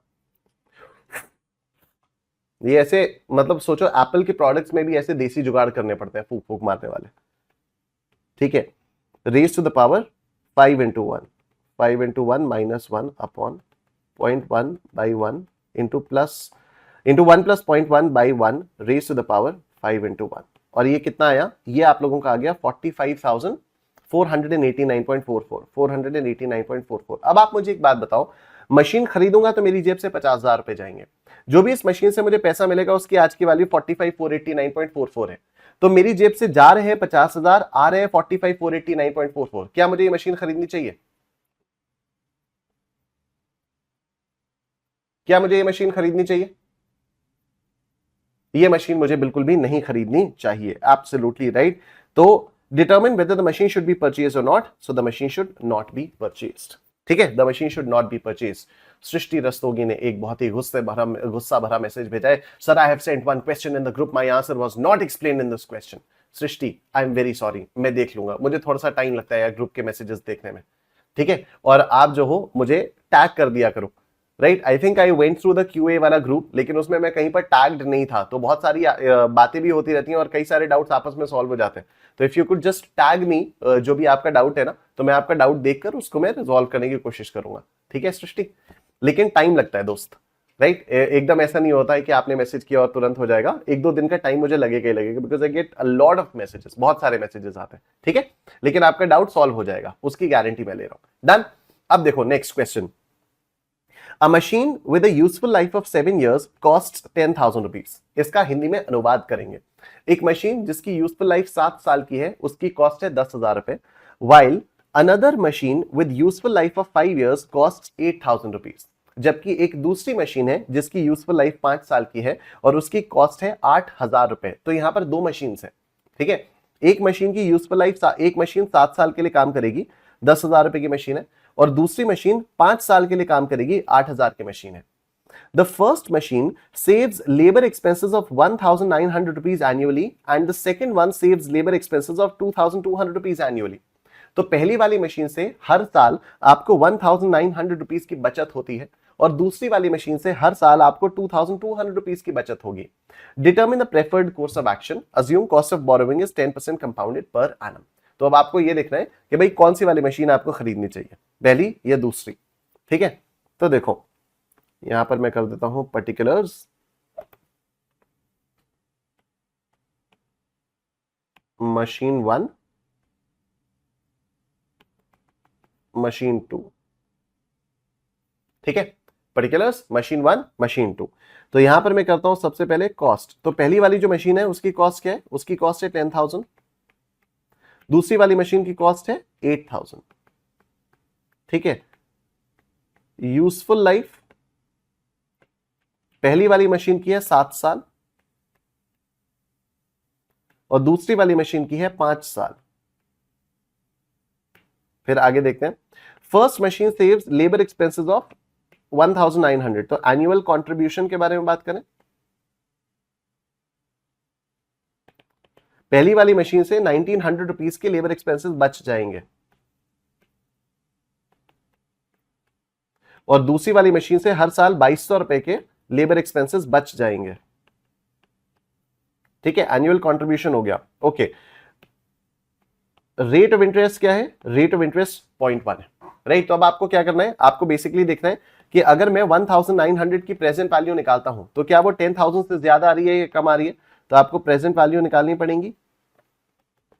ये ऐसे मतलब सोचो, एप्पल के प्रोडक्ट्स में भी ऐसे देसी जुगाड़ करने पड़ते हैं, फूक फूक मारने वाले। ठीक है, raise to the power 5 into 1, 5 into 1 minus 1 upon 0.1 by 1 into 1 plus 0.1 by 1 raise to the power 5 into 1। और ये कितना आया? ये आप लोगों का आ गया 45,489.44, 489.44। अब आप मुझे एक बात बताओ, मशीन खरीदूंगा तो मेरी जेब से 50,000 रुपए जाएंगे। जो भी इस मशीन से मुझे पैसा मिलेगा उसकी आज की वैल्यू 45,489.44 है। तो मेरी जेब से जा रहे हैं 50,000, आ रहे हैं 45,489.44। क्या मुझे ये मशीन खरीदनी चाहिए? क्या मुझे ये मशीन खरीदनी चाहिए? ये मशीन मुझे बिल्कुल भी नहीं खरीदनी चाहिए। Absolutely right. तो determine whether the machine should be purchase और not, so the machine should not be purchased. ठीक है, the machine should not be purchase. Srishti Rastogi ने एक बहुत ही गुस्सा भरा मैसेज भेजा है, sir I have sent one question in the group, my answer was not explained in this question. Srishti, I am very sorry, मैं देख लूंगा, मुझे थोड़ा सा टाइम लगता है यार ग्रुप के मैसेजेस देखने में। ठीक है, और आप जो हो मुझे टैग कर दिया करो, right? I think I went through the QA वाला ग्रुप, लेकिन उसमें मैं कहीं पर टैग्ड नहीं था, तो बहुत सारी बातें भी होती रहती हैं और कई सारे डाउट्स आपस में सॉल्व हो जाते हैं। तो if you could just tag me, जो भी आपका डाउट है ना, तो मैं आपका डाउट देखकर उसको मैं रिजॉल्व करने की कोशिश करूंगा। ठीक है सृष्टि, लेकिन टाइम लगता है दोस्त, राइट? एकदम ऐसा नहीं होता है कि आपने मैसेज किया और तुरंत हो जाएगा। 1-2 दिन का टाइम मुझे लगेगा ही लगेगा, because I get a lot of messages, बहुत सारे मैसेजेस आते हैं। ठीक है, लेकिन आपका डाउट सॉल्व हो जाएगा, उसकी गारंटी मैं ले रहा हूं। डन। अब देखो next question. A machine with a useful life of 7 years costs 10,000 rupees। इसका हिंदी में अनुवाद करेंगे। एक मशीन जिसकी यूजफुल लाइफ 7 साल की है, उसकी कॉस्ट है 10,000 रुपए। While another machine with useful life of 5 years costs 8,000 rupees। जबकि एक दूसरी मशीन है जिसकी यूजफुल लाइफ 5 साल की है और उसकी कॉस्ट है 8,000 रुपए। तो यहां पर 2 मशीन है। ठीक है, एक मशीन की यूजफुल लाइफ, एक मशीन 7 साल के लिए काम करेगी, 10,000 रुपए की मशीन है, और दूसरी मशीन 5 साल के लिए काम करेगी, 8,000 की मशीन है। The first machine saves labor expenses of 1,900 rupees annually and the second one saves labor expenses of 2,200 rupees annually. तो पहली वाली मशीन से हर साल आपको 1,900 रुपीज की बचत होती है और दूसरी वाली मशीन से हर साल आपको 2,200 रुपीज की बचत होगी. Determine the preferred course of action. Assume cost of borrowing is 10% compounded per annum. तो अब आपको ये देखना है कि भाई कौन सी वाली मशीन आपको खरीदनी चाहिए, पहली या दूसरी. ठीक है, तो देखो यहां पर मैं कर देता हूं पर्टिकुलर्स. Machine 1, machine 2. ठीक है, पर्टिकुलर्स मशीन 1, मशीन 2. तो यहां पर मैं करता हूं सबसे पहले कॉस्ट. तो पहली वाली जो मशीन है उसकी कॉस्ट क्या है? उसकी कॉस्ट है 10,000. दूसरी वाली मशीन की कॉस्ट है 8,000. ठीक है, यूजफुल लाइफ पहली वाली मशीन की है 7 साल और दूसरी वाली मशीन की है 5 साल. फिर आगे देखते हैं. First machine saves labour expenses of 1,900. तो एनुअल कंट्रीब्यूशन के बारे में बात करें. पहली वाली मशीन से 1,900 रुपीज के लेबर एक्सपेंसेस बच जाएंगे और दूसरी वाली मशीन से हर साल 2,200 रुपए के लेबर एक्सपेंसेस बच जाएंगे. ठीक है, एनुअल कंट्रीब्यूशन हो गया. ओके, रेट ऑफ इंटरेस्ट क्या है? रेट ऑफ इंटरेस्ट 0.1 है. राइट, तो अब आपको क्या करना है? आपको बेसिकली देखना है कि अगर मैं 1,900 की प्रेजेंट वैल्यू निकालता हूं तो क्या वो 10,000 से ज्यादा आ रही है या कम आ रही है. तो आपको प्रेजेंट वैल्यू निकालनी पड़ेगी.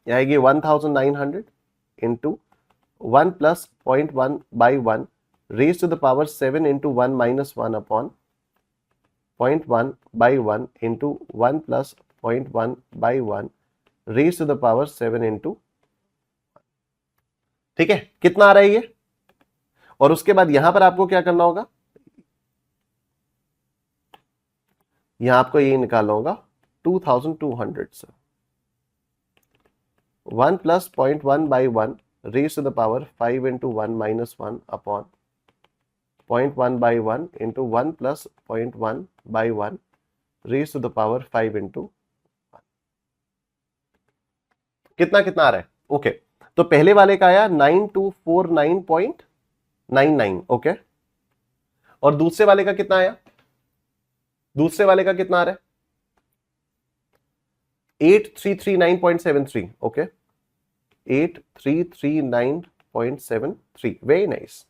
यह आएगी 1,900 into 1 plus 0.1 by 1 raise to the power 7 into 1 minus 1 upon 0.1 by 1 into 1 plus 0.1 by 1 raise to the power 7 into. ठीक है, कितना आ रहा है ये? और उसके बाद यहां पर आपको क्या करना होगा? यहां आपको ये निकालना होगा 2,200 से 1 plus 0.1 by 1 raise to the power 5 into 1 minus 1 upon 0.1 by 1 into 1 plus 0.1 by 1 raise to the power 5 into 1. कितना कितना आ रहा है? ओके, तो पहले वाले का आया 9249.99. ओके, और दूसरे वाले का कितना आया? दूसरे वाले का कितना आ रहा है? 8339.73. ओके, 8339.73. Very nice.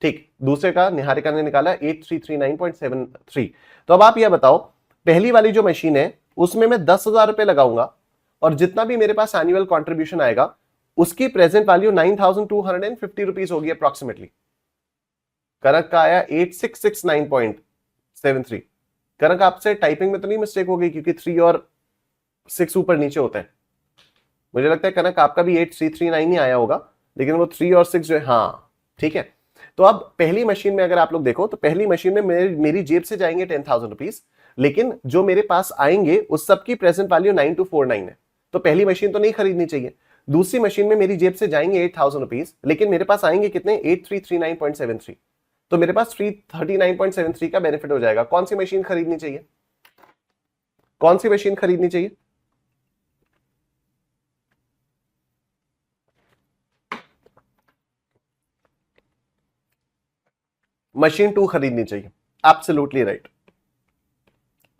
ठीक, दूसरे का निहारिका ने निकाला 8339.73. तो अब आप यह बताओ, पहली वाली जो मशीन है उसमें मैं 10,000 रुपए लगाऊंगा और जितना भी मेरे पास एनुअल कंट्रीब्यूशन आएगा उसकी प्रेजेंट वैल्यू 9,250 रुपीज होगी अप्रोक्सीमेटली. कनक का आया 8669.73. कनक आपसे टाइपिंग में तो नहीं मिस्टेक हो गई क्योंकि 3 और 6 ऊपर नीचे होते हैं. मुझे लगता है कनक आपका भी 8339 ही आया होगा, लेकिन वो 3 और 6 जो है. हाँ ठीक है, तो अब पहली मशीन में अगर आप लोग देखो तो पहली मशीन में मेरी जेब से जाएंगे 10,000 रुपीज, लेकिन जो मेरे पास आएंगे उस सबकी प्रेजेंट वैल्यू 9,249 है. तो पहली मशीन तो नहीं खरीदनी चाहिए. दूसरी मशीन में मेरी जेब से जाएंगे 8,000 रुपीज, लेकिन मेरे पास आएंगे कितने? 8339.73. तो मेरे पास 339.73 का बेनिफिट हो जाएगा. कौन सी मशीन खरीदनी चाहिए? कौन सी मशीन खरीदनी चाहिए? मशीन 2 खरीदनी चाहिए. Absolutely right.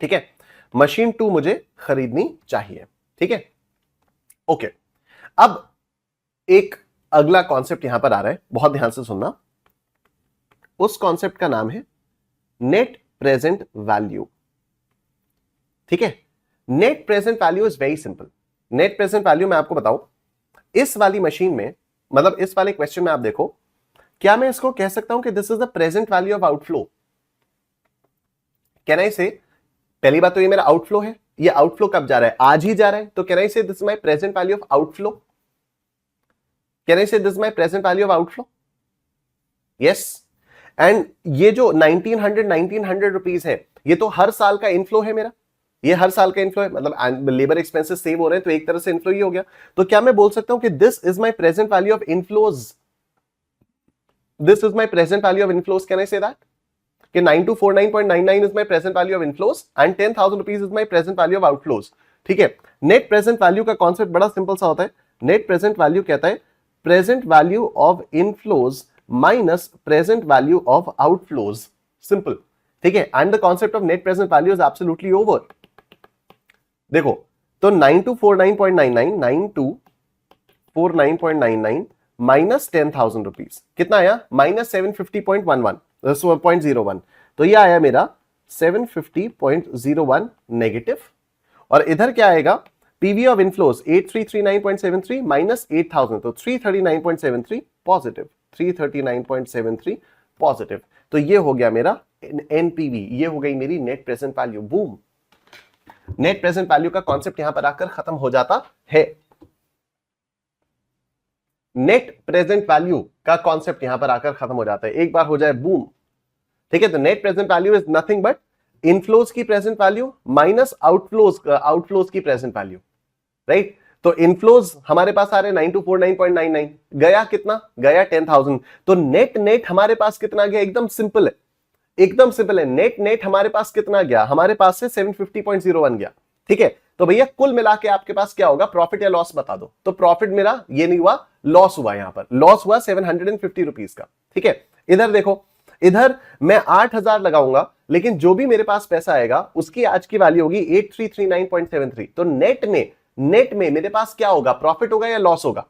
ठीक है, मशीन 2 मुझे खरीदनी चाहिए. ठीक है, ओके. अब एक अगला कॉन्सेप्ट यहां पर आ रहा है, बहुत ध्यान से सुनना. उस कॉन्सेप्ट का नाम है नेट प्रेजेंट वैल्यू. ठीक है, net present value is very simple. Net present value मैं आपको बताऊं, इस वाली मशीन में, मतलब इस वाले क्वेश्चन में आप देखो, क्या मैं इसको कह सकता हूं कि this is the present value of outflow? Can I से, पहली बात तो ये मेरा आउटफ्लो है. ये आउटफ्लो कब जा रहा है? आज ही जा रहा है. तो can I say this is my present value of outflow? Can I say this is my present value of outflow? Yes. And ये जो 1900 रुपीज है, ये तो हर साल का इनफ्लो है मेरा. ये हर साल का इनफ्लो है, मतलब लेबर एक्सपेंसेस सेव हो रहे हैं तो एक तरह से इनफ्लो ही हो गया. तो क्या मैं बोल सकता हूं कि this is my present value of inflows? This is my present value of inflows. Can I say that? कि 9249.99 is my present value of inflows and 10,000 rupees is my present value of outflows. ठीक है, net present value का concept बड़ा simple सा होता है। Net present value कहता है present value of inflows minus present value of outflows, simple. ठीक है, and the concept of net present value is absolutely over. देखो तो 9249.99 9249.99 माइनस 10,000 रुपीज कितना आया, माइनस 750.11 तो ये आया मेरा 750.01 नेगेटिव। और इधर क्या आएगा, पीवी ऑफ इनफ्लोज 8339.73 माइनस 8,000 तो 339.73 पॉजिटिव, 339.73 पॉजिटिव। तो ये हो गया मेरा एनपीवी, ये हो गई मेरी net present value. Boom, net present value का कॉन्सेप्ट यहां पर आकर खत्म हो जाता है। नेट प्रेजेंट वैल्यू का कॉन्सेप्ट यहां पर आकर खत्म हो जाता है, एक बार हो जाए बूम। ठीक है, तो net present value is nothing but inflows की प्रेजेंट वैल्यू माइनस आउटफ्लोज की प्रेजेंट वैल्यू, राइट। तो इनफ्लोज हमारे पास आ रहे 9249.99, गया कितना, गया 10,000। तो नेट नेट हमारे पास कितना गया, एकदम सिंपल है, एकदम सिंपल है। नेट नेट हमारे पास कितना गया, हमारे पास से 750.01 गया। ठीक है, तो भैया कुल मिला के आपके पास क्या होगा, प्रॉफिट या लॉस बता दो। तो प्रॉफिट मेरा ये नहीं हुआ, लॉस हुआ, यहां पर लॉस हुआ 750 रुपीज का। ठीक है, इधर देखो, इधर मैं 8,000 लगाऊंगा, लेकिन जो भी मेरे पास पैसा आएगा उसकी आज की वैल्यू होगी 8339.73। तो नेट में मेरे पास क्या होगा, प्रॉफिट होगा या लॉस होगा।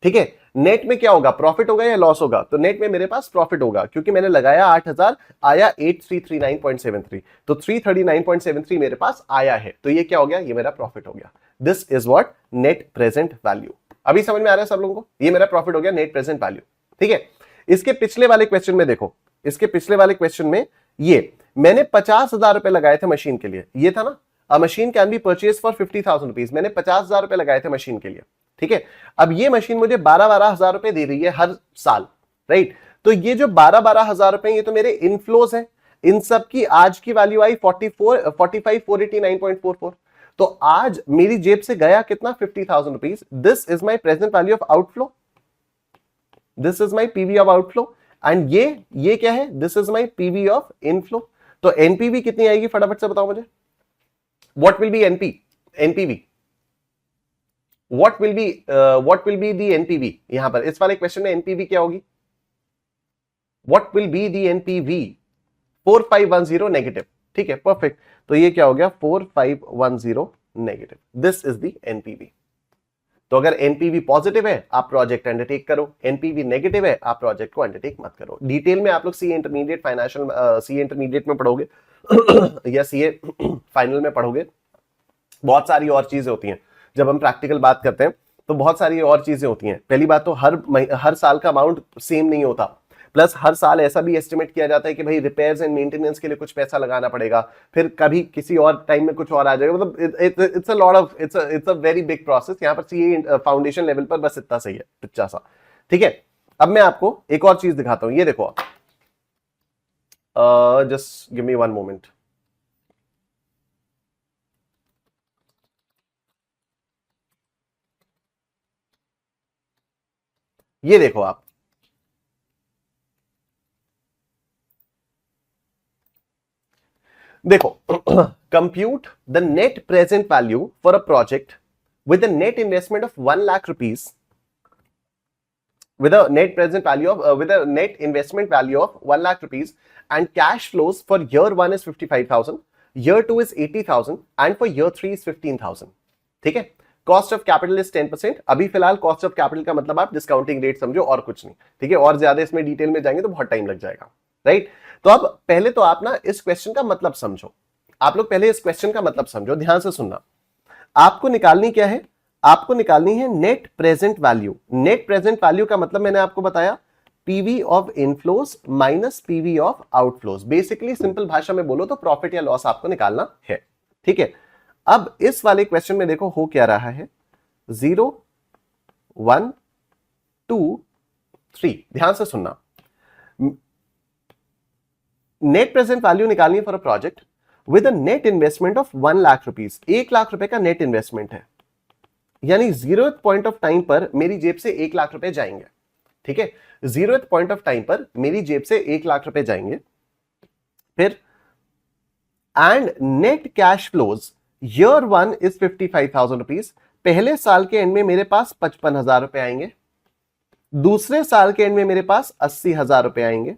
ठीक है, नेट में क्या होगा, प्रॉफिट होगा या लॉस होगा। तो नेट में मेरे पास प्रॉफिट होगा, क्योंकि मैंने लगाया 8,000, आया 8339.73, तो 339.73 मेरे पास आया है। तो ये क्या हो गया, ये मेरा प्रॉफिट हो गया। This is what net present value. अभी समझ में आ रहा है सब लोगों को, ये मेरा प्रॉफिट हो गया, नेट प्रेजेंट वैल्यू। ठीक है, इसके पिछले वाले क्वेश्चन में देखो, इसके पिछले वाले क्वेश्चन में ये मैंने 50,000 रुपए लगाए थे मशीन के लिए, ये था ना, अ machine can be purchase for 50,000 rupees. मैंने 50,000 रुपए लगाए थे मशीन के लिए। ठीक है, अब ये मशीन मुझे 12,000 रुपए दे रही है हर साल, राइट। तो ये जो 12,000 रुपए, ये तो मेरे इनफ्लोज है। इन सब की आज की वैल्यू आई 45,489.44। तो आज मेरी जेब से गया कितना, 50,000 rupees. This is my present value of outflow, this is my PV of outflow. And ये क्या है, this is my PV of inflow. तो एनपीवी कितनी आएगी, फटाफट से बताओ मुझे। What will be NPV, what will be the NPV? यहां पर इस वाले क्वेश्चन में NPV क्या होगी, what will be the NPV? 4510 negative. ठीक है, परफेक्ट। तो ये क्या हो गया, 4510 negative. This is the NPV। तो अगर NPV पॉजिटिव है आप प्रोजेक्ट अंडरटेक करो, NPV नेगेटिव है आप प्रोजेक्ट को अंडरटेक मत करो। डिटेल में आप लोग CA intermediate financial CA intermediate में पढ़ोगे या सीए फाइनल में पढ़ोगे। बहुत सारी और चीजें होती हैं, जब हम प्रैक्टिकल बात करते हैं तो बहुत सारी और चीजें होती हैं। पहली बात तो हर साल का अमाउंट सेम नहीं होता, प्लस हर साल ऐसा भी एस्टिमेट किया जाता है कि भाई रिपेयर्स एंड मेंटेनेंस के लिए कुछ पैसा लगाना पड़ेगा, फिर कभी किसी और टाइम में कुछ और आ जाएगा। मतलब it's a lot of it's a very big process. यहाँ पर सीए फाउंडेशन लेवल पर बस इतना सही है, पिच्चा सा। ठीक है, अब मैं आपको एक और चीज दिखाता हूं, ये देखो आप, just give me one moment. ये देखो आप, देखो compute the net present value for a project with a net investment of 1 lakh rupees, with a net present value of with a net investment value of 1 lakh rupees, and cash flows for year 1 is 55,000, year 2 is 80,000 and for year 3 is 15,000. ठीक है, cost of capital is 10%। अभी फिलहाल cost of capital का मतलब आप discounting rate समझो और कुछ नहीं। ठीक है, और ज्यादा इसमें डिटेल में जाएंगे तो बहुत टाइम लग जाएगा, राइट। तो अब पहले तो आप ना इस क्वेश्चन का मतलब समझो, आप लोग पहले इस क्वेश्चन का मतलब समझो, ध्यान से सुनना। आपको निकालनी क्या है, आपको निकालनी है net present value. Net present value का मतलब मैंने आपको बताया, PV of inflows minus PV of outflows. Basically simple भाषा में बोलो तो प्रॉफिट या लॉस आपको निकालना है। ठीक है, अब इस वाले क्वेश्चन में देखो हो क्या रहा है, 0 1 2 3। ध्यान से सुनना, नेट प्रेजेंट वैल्यू निकालनी for a project with a net investment of 1 lakh rupees. 1 lakh रुपए का नेट इन्वेस्टमेंट है, यानी 0th पॉइंट ऑफ टाइम पर मेरी जेब से 1 लाख रुपए जाएंगे। ठीक है, 0th पॉइंट ऑफ टाइम पर मेरी जेब से 1 लाख रुपए जाएंगे। फिर and net cash flows year 1 is 55,000 rupees. पहले साल के एंड में मेरे पास 55,000 रुपए आएंगे, दूसरे साल के एंड में मेरे पास 80,000 रुपए आएंगे,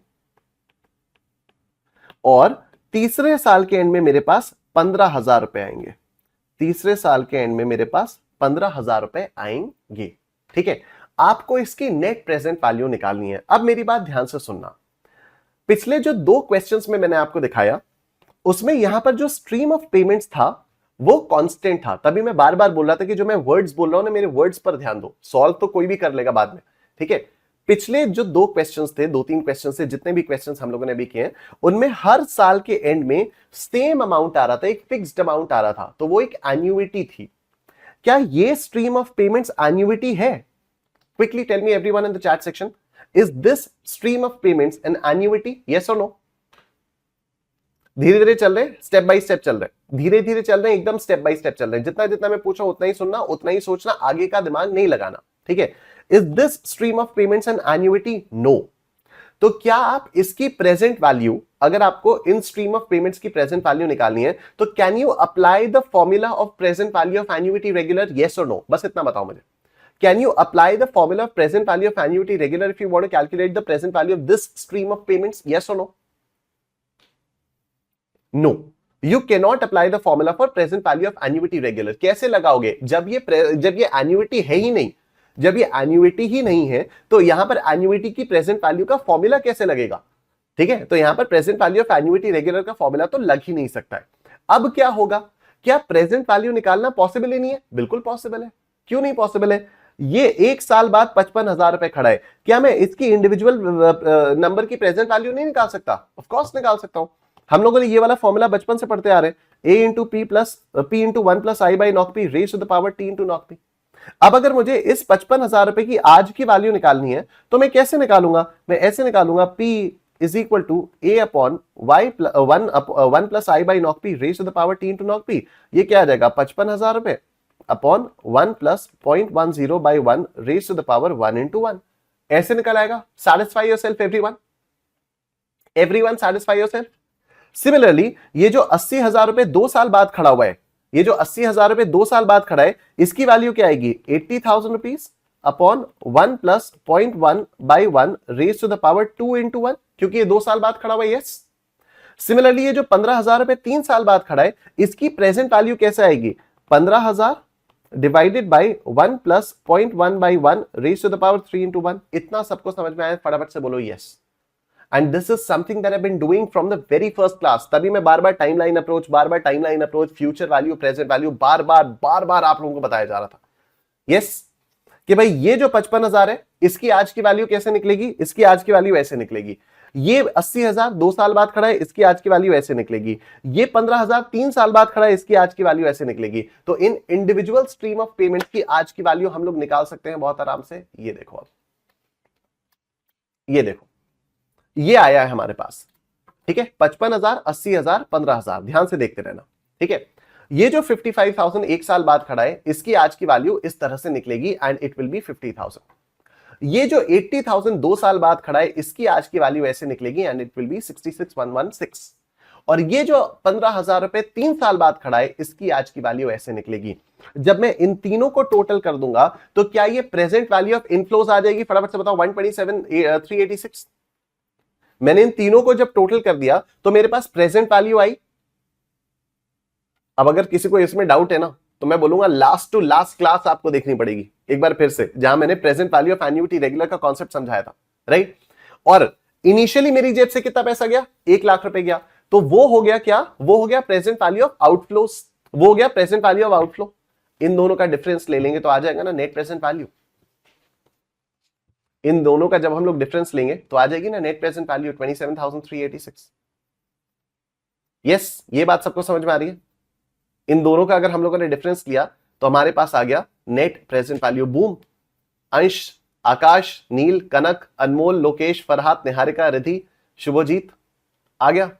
और तीसरे साल के एंड में मेरे पास 15,000 रुपए आएंगे। तीसरे साल के एंड में मेरे पास 15,000 रुपए आएंगे। ठीक है, आपको इसकी नेट प्रेजेंट वैल्यू निकालनी है। अब मेरी बात ध्यान से सुनना, पिछले जो 2 क्वेश्चंस में मैंने आपको दिखाया उसमें यहां पर जो स्ट्रीम ऑफ पेमेंट्स था वो कांस्टेंट था। तभी मैं बार बार बोल रहा था कि जो मैं वर्ड्स बोल रहा हूं ना, मेरे वर्ड्स पर ध्यान दो, सॉल्व तो कोई भी कर लेगा बाद में। ठीक है, पिछले जो 2 क्वेश्चंस थे, 2-3 क्वेश्चंस थे, जितने भी क्वेश्चंस हम लोगों ने अभी किए हैं, उनमें हर साल के एंड में सेम अमाउंट आ रहा था, एक फिक्स्ड अमाउंट आ रहा था, तो वो एक एन्युइटी थी। क्या ये स्ट्रीम ऑफ पेमेंट्स एन्युइटी है? Quickly tell me everyone in the chat section, is this stream of payments an annuity? Yes और नो? धीरे धीरे चल रहे, स्टेप बाय स्टेप चल रहे, धीरे धीरे चल रहे, एकदम स्टेप बाय स्टेप चल रहे। जितना जितना मैं पूछा उतना ही सुनना, उतना ही सोचना, आगे का दिमाग नहीं लगाना। ठीक है, is this stream of payments an annuity? No. तो क्या आप इसकी प्रेजेंट वैल्यू, अगर आपको इन स्ट्रीम ऑफ पेमेंट्स की प्रेजेंट वैल्यू निकालनी है तो can you apply the formula of present value of annuity regular? Yes और नो? बस इतना बताओ मुझे। Can you apply the formula of present value of annuity regular if you want to calculate the present value of this stream of payments? Yes और no? No, you can not apply the formula for present value of annuity regular. कैसे लगाओगे? जब ये annuity है ही नहीं, जब ये annuity ही नहीं है तो यहां पर एन्युइटी की प्रेजेंट वैल्यू का फॉर्मूला कैसे लगेगा? ठीक है, तो यहां पर present value of annuity regular का फॉर्मूला तो लग ही नहीं सकता है। अब क्या होगा? क्या प्रेजेंट वैल्यू निकालना पॉसिबल ही नहीं है? बिल्कुल पॉसिबल है। क्यों नहीं पॉसिबल है? ये 1 साल बाद 55,000 रुपए खड़ा है, क्या मैं इसकी इंडिविजुअल नंबर की प्रेजेंट वैल्यू नहीं निकाल सकता? ऑफ कोर्स निकाल सकता हूं। हम लोगों ने ये वाला फॉर्मूला बचपन से पढ़ते आ रहे हैं, a into P plus P into 1 plus I by knock P raise to the power t into knock P. अब अगर मुझे इस 55,000 रुपए की आज की वैल्यू निकालनी है तो मैं कैसे निकालूंगा? मैं ऐसे निकालूंगा, p is equal to a upon Y 1 plus I by knock P raise to the power t into knock P. ये क्या आ जाएगा? 55,000 रुपए upon 1 plus 0.10 by 1 raise to the power 1 into 1। ऐसे निकल आएगा। Satisfy yourself everyone, everyone satisfy yourself. Similarly ये जो 80,000 रुपए 2 साल बाद खड़ा हुआ है, ये जो 80,000 रुपए 2 साल बाद खड़ा है, इसकी वैल्यू क्या आएगी? 80,000 rupees upon 1 plus 0.1 by 1 raise to the power 2 into 1, क्योंकि ये 2 साल बाद खड़ा हुआ है। यस। सिमिलरली ये जो 15,000 रुपए 3 साल बाद खड़ा है, इसकी प्रेजेंट वैल्यू कैसे आएगी? 15,000 divided by 1 plus 0.1 by 1 raise to the power 3 into 1। इतना सबको समझ में आया? फटाफट से बोलो yes. And this is something that I've been doing from the very first class. तभी मैं बार बार timeline approach, future value, present value बार बार आप लोगों को बताया जा रहा था। यस, कि भाई ये जो 55,000 है, इसकी आज की वैल्यू कैसे निकलेगी? इसकी आज की वैल्यू ऐसे निकलेगी। ये 80,000 2 साल बाद खड़ा है, इसकी आज की वैल्यू ऐसे निकलेगी। ये 15,000 3 साल बाद खड़ा है, इसकी आज की वैल्यू ऐसे निकलेगी। तो इन इंडिविजुअल स्ट्रीम ऑफ पेमेंट की आज की वैल्यू हम लोग निकाल सकते हैं बहुत आराम से। ये देखो, अब ये देखो, ये आया है हमारे पास। ठीक है, 55,000, 80,000, 15,000, ध्यान से देखते रहना। ठीक है, ये जो 55,000 1 साल बाद खड़ा है, इसकी आज की वैल्यू इस तरह से निकलेगी एंड इट विल बी 50,000। ये जो 80,000 2 साल बाद खड़ा है, इसकी आज की वैल्यू ऐसे निकलेगी एंड इट विल बी 66,116। और ये जो 15,000 रुपए 3 साल बाद खड़ा है, इसकी आज की वैल्यू ऐसे निकलेगी। जब मैं इन तीनों को टोटल कर दूंगा तो क्या ये प्रेजेंट वैल्यू ऑफ इनफ्लोज आ जाएगी? फटाफट से बताओ। 127,386। मैंने इन तीनों को जब टोटल कर दिया तो मेरे पास प्रेजेंट वैल्यू आई। अब अगर किसी को इसमें डाउट है ना, तो मैं बोलूंगा लास्ट टू लास्ट क्लास आपको देखनी पड़ेगी एक बार फिर से, जहां मैंने present value of annuity regular का कॉन्सेप्ट समझाया था, राइट। और इनिशियली मेरी जेब से कितना पैसा गया? 1 लाख रुपए गया। तो वो हो गया क्या? वो हो गया प्रेजेंट वैल्यू ऑफ आउटफ्लोस, वो हो गया प्रेजेंट वैल्यू ऑफ आउटफ्लो। इन दोनों का डिफरेंस ले लेंगे तो आ जाएगा ना नेट प्रेजेंट वैल्यू। इन दोनों का जब हम लोग डिफरेंस लेंगे तो आ जाएगी ना नेट प्रेजेंट वैल्यू 27,386। यस, ये बात सबको समझ में आ रही है? इन दोनों का अगर हम लोगों ने डिफरेंस लिया तो हमारे पास आ गया नेट प्रेजेंट वैल्यू। बूम। अंश, आकाश, नील, कनक, अनमोल, लोकेश, फरहात, निहारिका, रिधि, शुभजीत आ गया।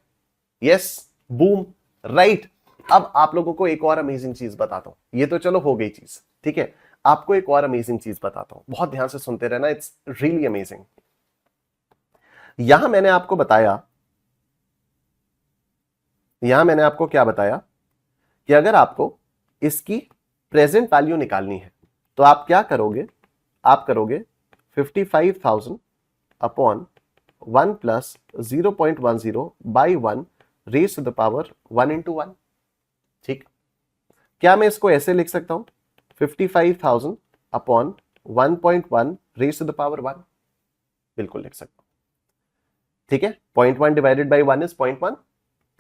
Yes, boom, right. अब आप लोगों को एक और अमेजिंग चीज बताता हूं। ये तो चलो हो गई चीज, ठीक है। आपको एक और अमेजिंग चीज बताता हूं, बहुत ध्यान से सुनते रहना, इट्स रियली अमेजिंग। यहां मैंने आपको बताया यहां मैंने आपको क्या बताया कि अगर आपको इसकी प्रेजेंट वैल्यू निकालनी है तो आप क्या करोगे, आप करोगे 55,000 upon 1 plus 0.10 by 1 raise to the power 1 into 1। ठीक, क्या मैं इसको ऐसे लिख सकता हूं 55,000 upon 1.1 raise to the power 1? बिल्कुल लिख सकता हूं। ठीक है, 0.1 divided by 1 is 0.1,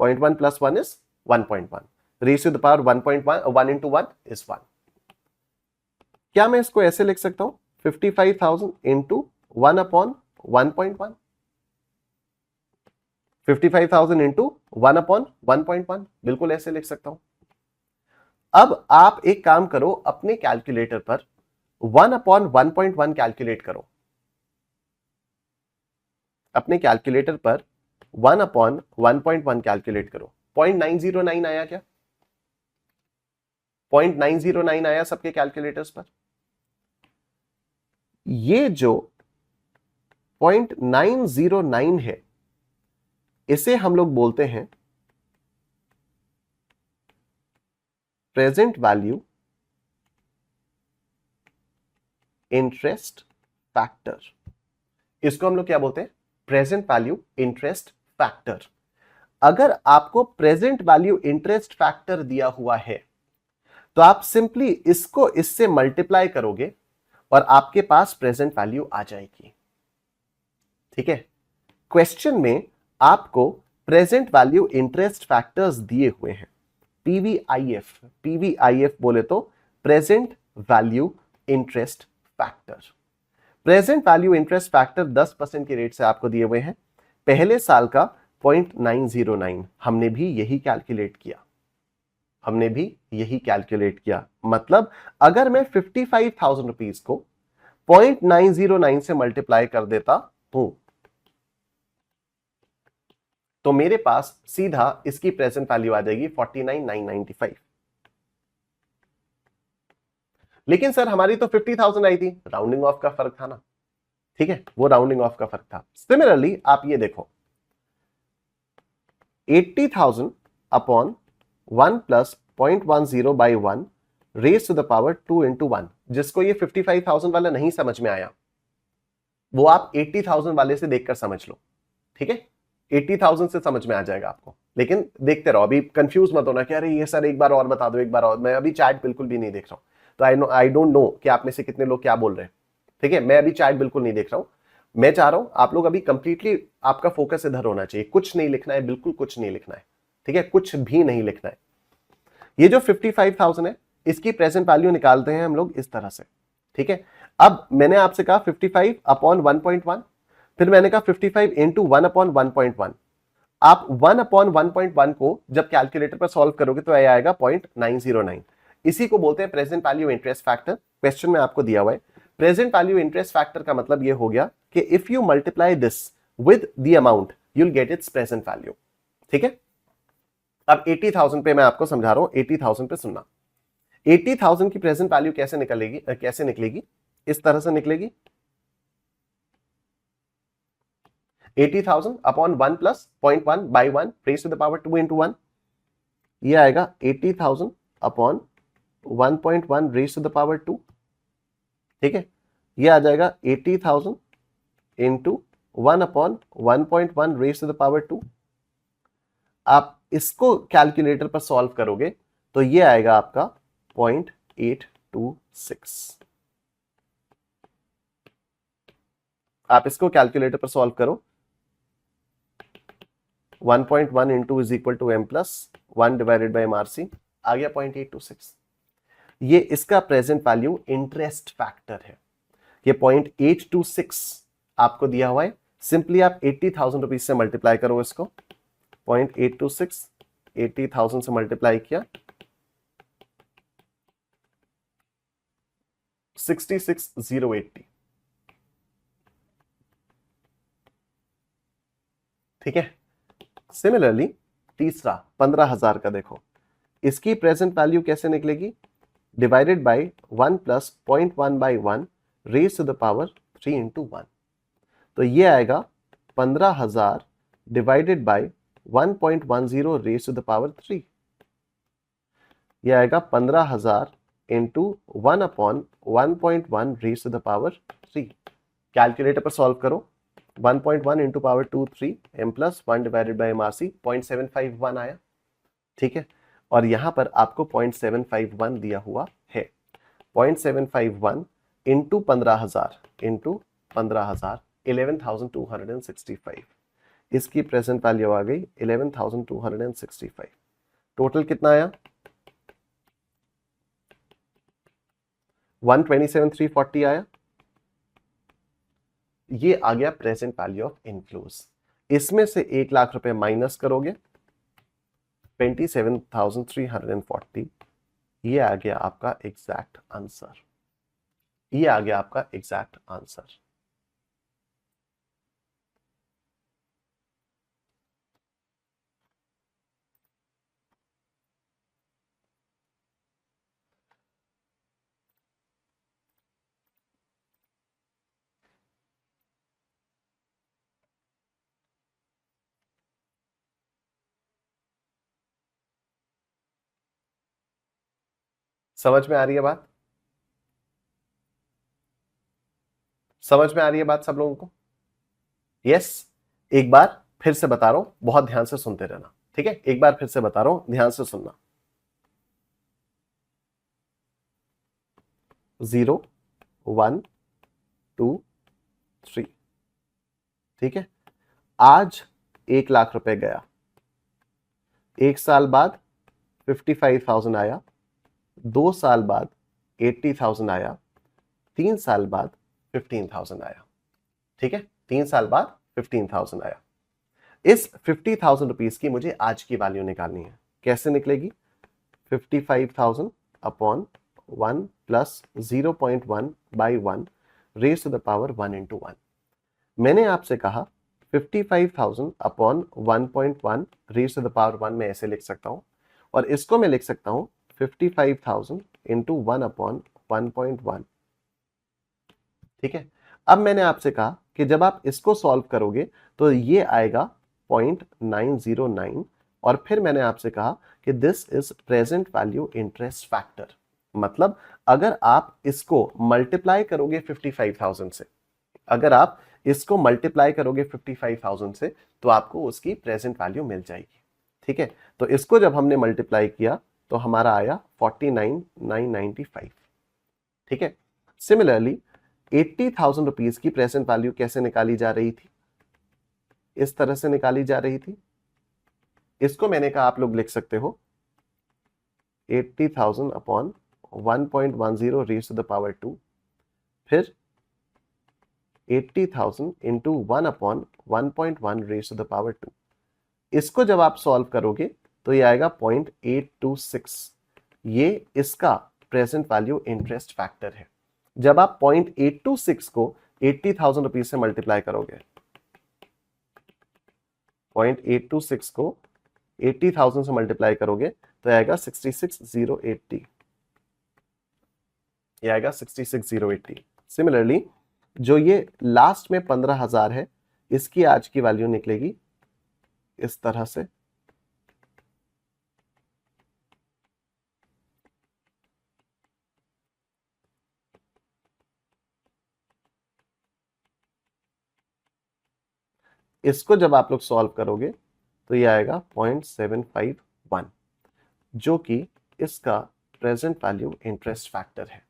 0.1 plus 1 is 1.1, raise to the power 1.1 1 into 1 is 1। क्या मैं इसको ऐसे लिख सकता हूं 55,000 इंटू 1 अपॉन 1.1, 55,000 इंटू 1 अपॉन 1.1, बिल्कुल ऐसे लिख सकता हूं। अब आप एक काम करो, अपने कैलकुलेटर पर 1 अपॉन 1.1 कैलकुलेट करो। अपने कैलकुलेटर पर 1 अपॉन 1.1 कैलकुलेट करो। 0.909 आया क्या? 0.909 आया सबके कैलकुलेटर्स पर? ये जो 0.909 है इसे हम लोग बोलते हैं प्रेजेंट वैल्यू इंटरेस्ट फैक्टर। इसको हम लोग क्या बोलते हैं? Present value interest factor. अगर आपको प्रेजेंट वैल्यू इंटरेस्ट फैक्टर दिया हुआ है तो आप सिंपली इसको इससे मल्टीप्लाई करोगे और आपके पास प्रेजेंट वैल्यू आ जाएगी। ठीक है, क्वेश्चन में आपको प्रेजेंट वैल्यू इंटरेस्ट फैक्टर्स दिए हुए हैं, पीवीआईएफ। पीवीआईएफ बोले तो present value interest factor. Present value interest factor 10% के रेट से आपको दिए हुए हैं। पहले साल का 0.909 हमने भी यही कैलकुलेट किया, हमने भी यही कैलकुलेट किया। मतलब अगर मैं 55,000 रुपीज को 0.909 से मल्टीप्लाई कर देता हूं तो मेरे पास सीधा इसकी प्रेजेंट वैल्यू आ जाएगी 49,995। लेकिन सर हमारी तो 50,000 आई थी, राउंडिंग ऑफ का फर्क था ना। ठीक है, वो राउंडिंग ऑफ का फर्क था। सिमिलरली आप ये देखो 80,000 upon 1 plus 0.10 by 1 raise to the power 2 into 1। जिसको ये 55,000 वाला नहीं समझ में आया वो आप 80,000 वाले से देखकर समझ लो। ठीक है, 80,000 से समझ में आ जाएगा आपको। लेकिन देखते रहो, अभी कंफ्यूज मत होना कि अरे ये सर एक बार और बता दो, एक बार और। मैं अभी चैट बिल्कुल भी नहीं देख रहा हूं, तो आई डोंट नो कि आप में से कितने लोग क्या बोल रहे हैं। ठीक है, मैं अभी चैट बिल्कुल नहीं देख रहा हूं। मैं चाह रहा हूं आप लोग अभी कंप्लीटली आपका फोकस इधर होना चाहिए। कुछ नहीं लिखना है, बिल्कुल कुछ नहीं लिखना है। ठीक है, कुछ भी नहीं लिखना है। ये जो 55,000 है इसकी प्रेजेंट वैल्यू निकालते हैं हम लोग इस तरह से। ठीक है, अब मैंने आपसे कहा 55 अपॉन 1.1, फिर मैंने कहा 55 इंटू 1 अपॉन 1.1। आप 1 अपॉन 1.1 को जब कैलकुलेटर पर सॉल्व करोगे तो आएगा 0.909। इसी को बोलते हैं present value interest factor. Question में आपको दिया हुआ है प्रेजेंट वैल्यू इंटरेस्ट फैक्टर का मतलब ये हो गया कि if you multiply this with the amount you will get it's present value. ठीक है, अब 80,000 पे मैं आपको समझा रहा हूं, 80,000 पे सुनना। 80,000 की प्रेजेंट वैल्यू कैसे निकलेगी? इस तरह से निकलेगी 80,000 upon 1 plus 0.1 by 1 raise to the power 2 into 1। ये आएगा 80,000 upon 1.1 raise to the power 2। ठीक है, ये आ जाएगा 80,000 into 1 upon 1.1 raise to the power 2। आप इसको कैलकुलेटर पर सॉल्व करोगे तो ये आएगा आपका 0.826। आप इसको कैलकुलेटर पर सॉल्व करो, 1.1 into is equal to m plus 1 divided by MRC आ गया 0.826। ये इसका प्रेजेंट वैल्यू इंटरेस्ट फैक्टर है। ये 0.826 आपको दिया हुआ है। सिंपली आप 80,000 रुपीज से मल्टीप्लाई करो इसको। 0.826 80,000 से मल्टीप्लाई किया 66,080। ठीक है, सिमिलरली तीसरा 15,000 का देखो, इसकी प्रेजेंट वैल्यू कैसे निकलेगी? Divided by 1 plus 0.1 by 1 raise to the power 3 into 1। तो ये आएगा 15,000 divided by 1.10 raise to the power 3, ये आएगा 15,000 into 1/1.1 raise to the power 3। Calculator पर सॉल्व करो। 1.1 into power 2 3 m plus 1 divided by MRC 0.751 आया। ठीक है, और यहां पर आपको 0.751 दिया हुआ है। 0.751 इंटू 15,000 इंटू 15,000 11,265, इसकी प्रेजेंट वैल्यू आ गई 11,265। टोटल कितना आया? 127,340 आया। ये आ गया प्रेजेंट वैल्यू ऑफ इनफ्लोज। इसमें से 1 लाख रुपए माइनस करोगे 27,340, ये आ गया आपका एग्जैक्ट आंसर। ये आ गया आपका एग्जैक्ट आंसर। समझ में आ रही है बात? समझ में आ रही है बात सब लोगों को? यस। एक बार फिर से बता रहा हूं, बहुत ध्यान से सुनते रहना। ठीक है, एक बार फिर से बता रहा हूं, ध्यान से सुनना। 0 1 2 3। ठीक है, आज 1 लाख रुपए गया, 1 साल बाद 55,000 आया, 2 साल बाद 80,000 आया, 3 साल बाद 15,000 आया। ठीक है, 3 साल बाद 15,000 आया। इस 50,000 रुपीज की मुझे आज की वैल्यू निकालनी है। कैसे निकलेगी? 55,000 upon 1 plus 0.1 by 1 raise to the power 1 into 1। मैंने आपसे कहा 55,000 upon 1.1 raise to the power 1 में ऐसे लिख सकता हूं, और इसको मैं लिख सकता हूं 55,000 इंटू 1 अपॉन 1.1। ठीक है, अब मैंने आपसे कहा कि जब आप इसको सॉल्व करोगे तो ये आएगा 0.909, और फिर मैंने आपसे कहा कि this is present value interest factor. मतलब अगर आप इसको मल्टीप्लाई करोगे 55,000 से, अगर आप इसको मल्टीप्लाई करोगे 55,000 से, तो आपको उसकी प्रेजेंट वैल्यू मिल जाएगी। ठीक है, तो इसको जब हमने मल्टीप्लाई किया तो हमारा आया 49,995। ठीक है, सिमिलरली 80,000 रुपीज की प्रेजेंट वैल्यू कैसे निकाली जा रही थी? इस तरह से निकाली जा रही थी। इसको मैंने कहा आप लोग लिख सकते हो 80,000 upon 1.10 raise to the power 2, फिर 80,000 into 1 upon 1.1 raise to the power 2। इसको जब आप सॉल्व करोगे तो ये आएगा 0.826। ये इसका प्रेजेंट वैल्यू इंटरेस्ट फैक्टर है। जब आप 0.826 को 80,000 रुपीज से मल्टीप्लाई करोगे, 0.826 को 80,000 से मल्टीप्लाई करोगे तो आएगा 66,080। ये आएगा 66,080। सिमिलरली जो ये लास्ट में 15,000 है, इसकी आज की वैल्यू निकलेगी इस तरह से। इसको जब आप लोग सॉल्व करोगे तो ये आएगा 0.751, जो कि इसका प्रेजेंट वैल्यू इंटरेस्ट फैक्टर है।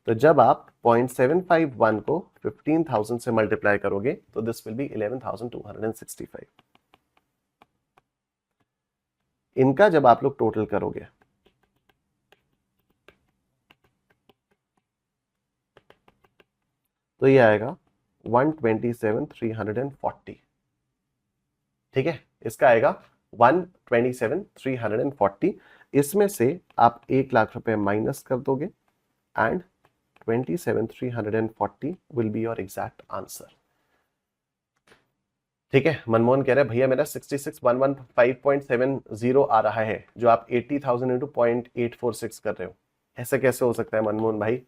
तो जब आप 0.751 को 15,000 से मल्टीप्लाई करोगे तो दिस विल बी 11,265। इनका जब आप लोग टोटल करोगे तो ये आएगा 127,340। ठीक है, इसका आएगा 127,340। इसमें से आप 1 लाख रुपए माइनस कर दोगे and 27,340 will be your exact answer. ठीक है, मनमोहन कह रहे हैं भैया मेरा 66,115.70 आ रहा है, जो आप 80,000 इंटू 0.846 कर रहे हो। ऐसे कैसे हो सकता है मनमोहन भाई?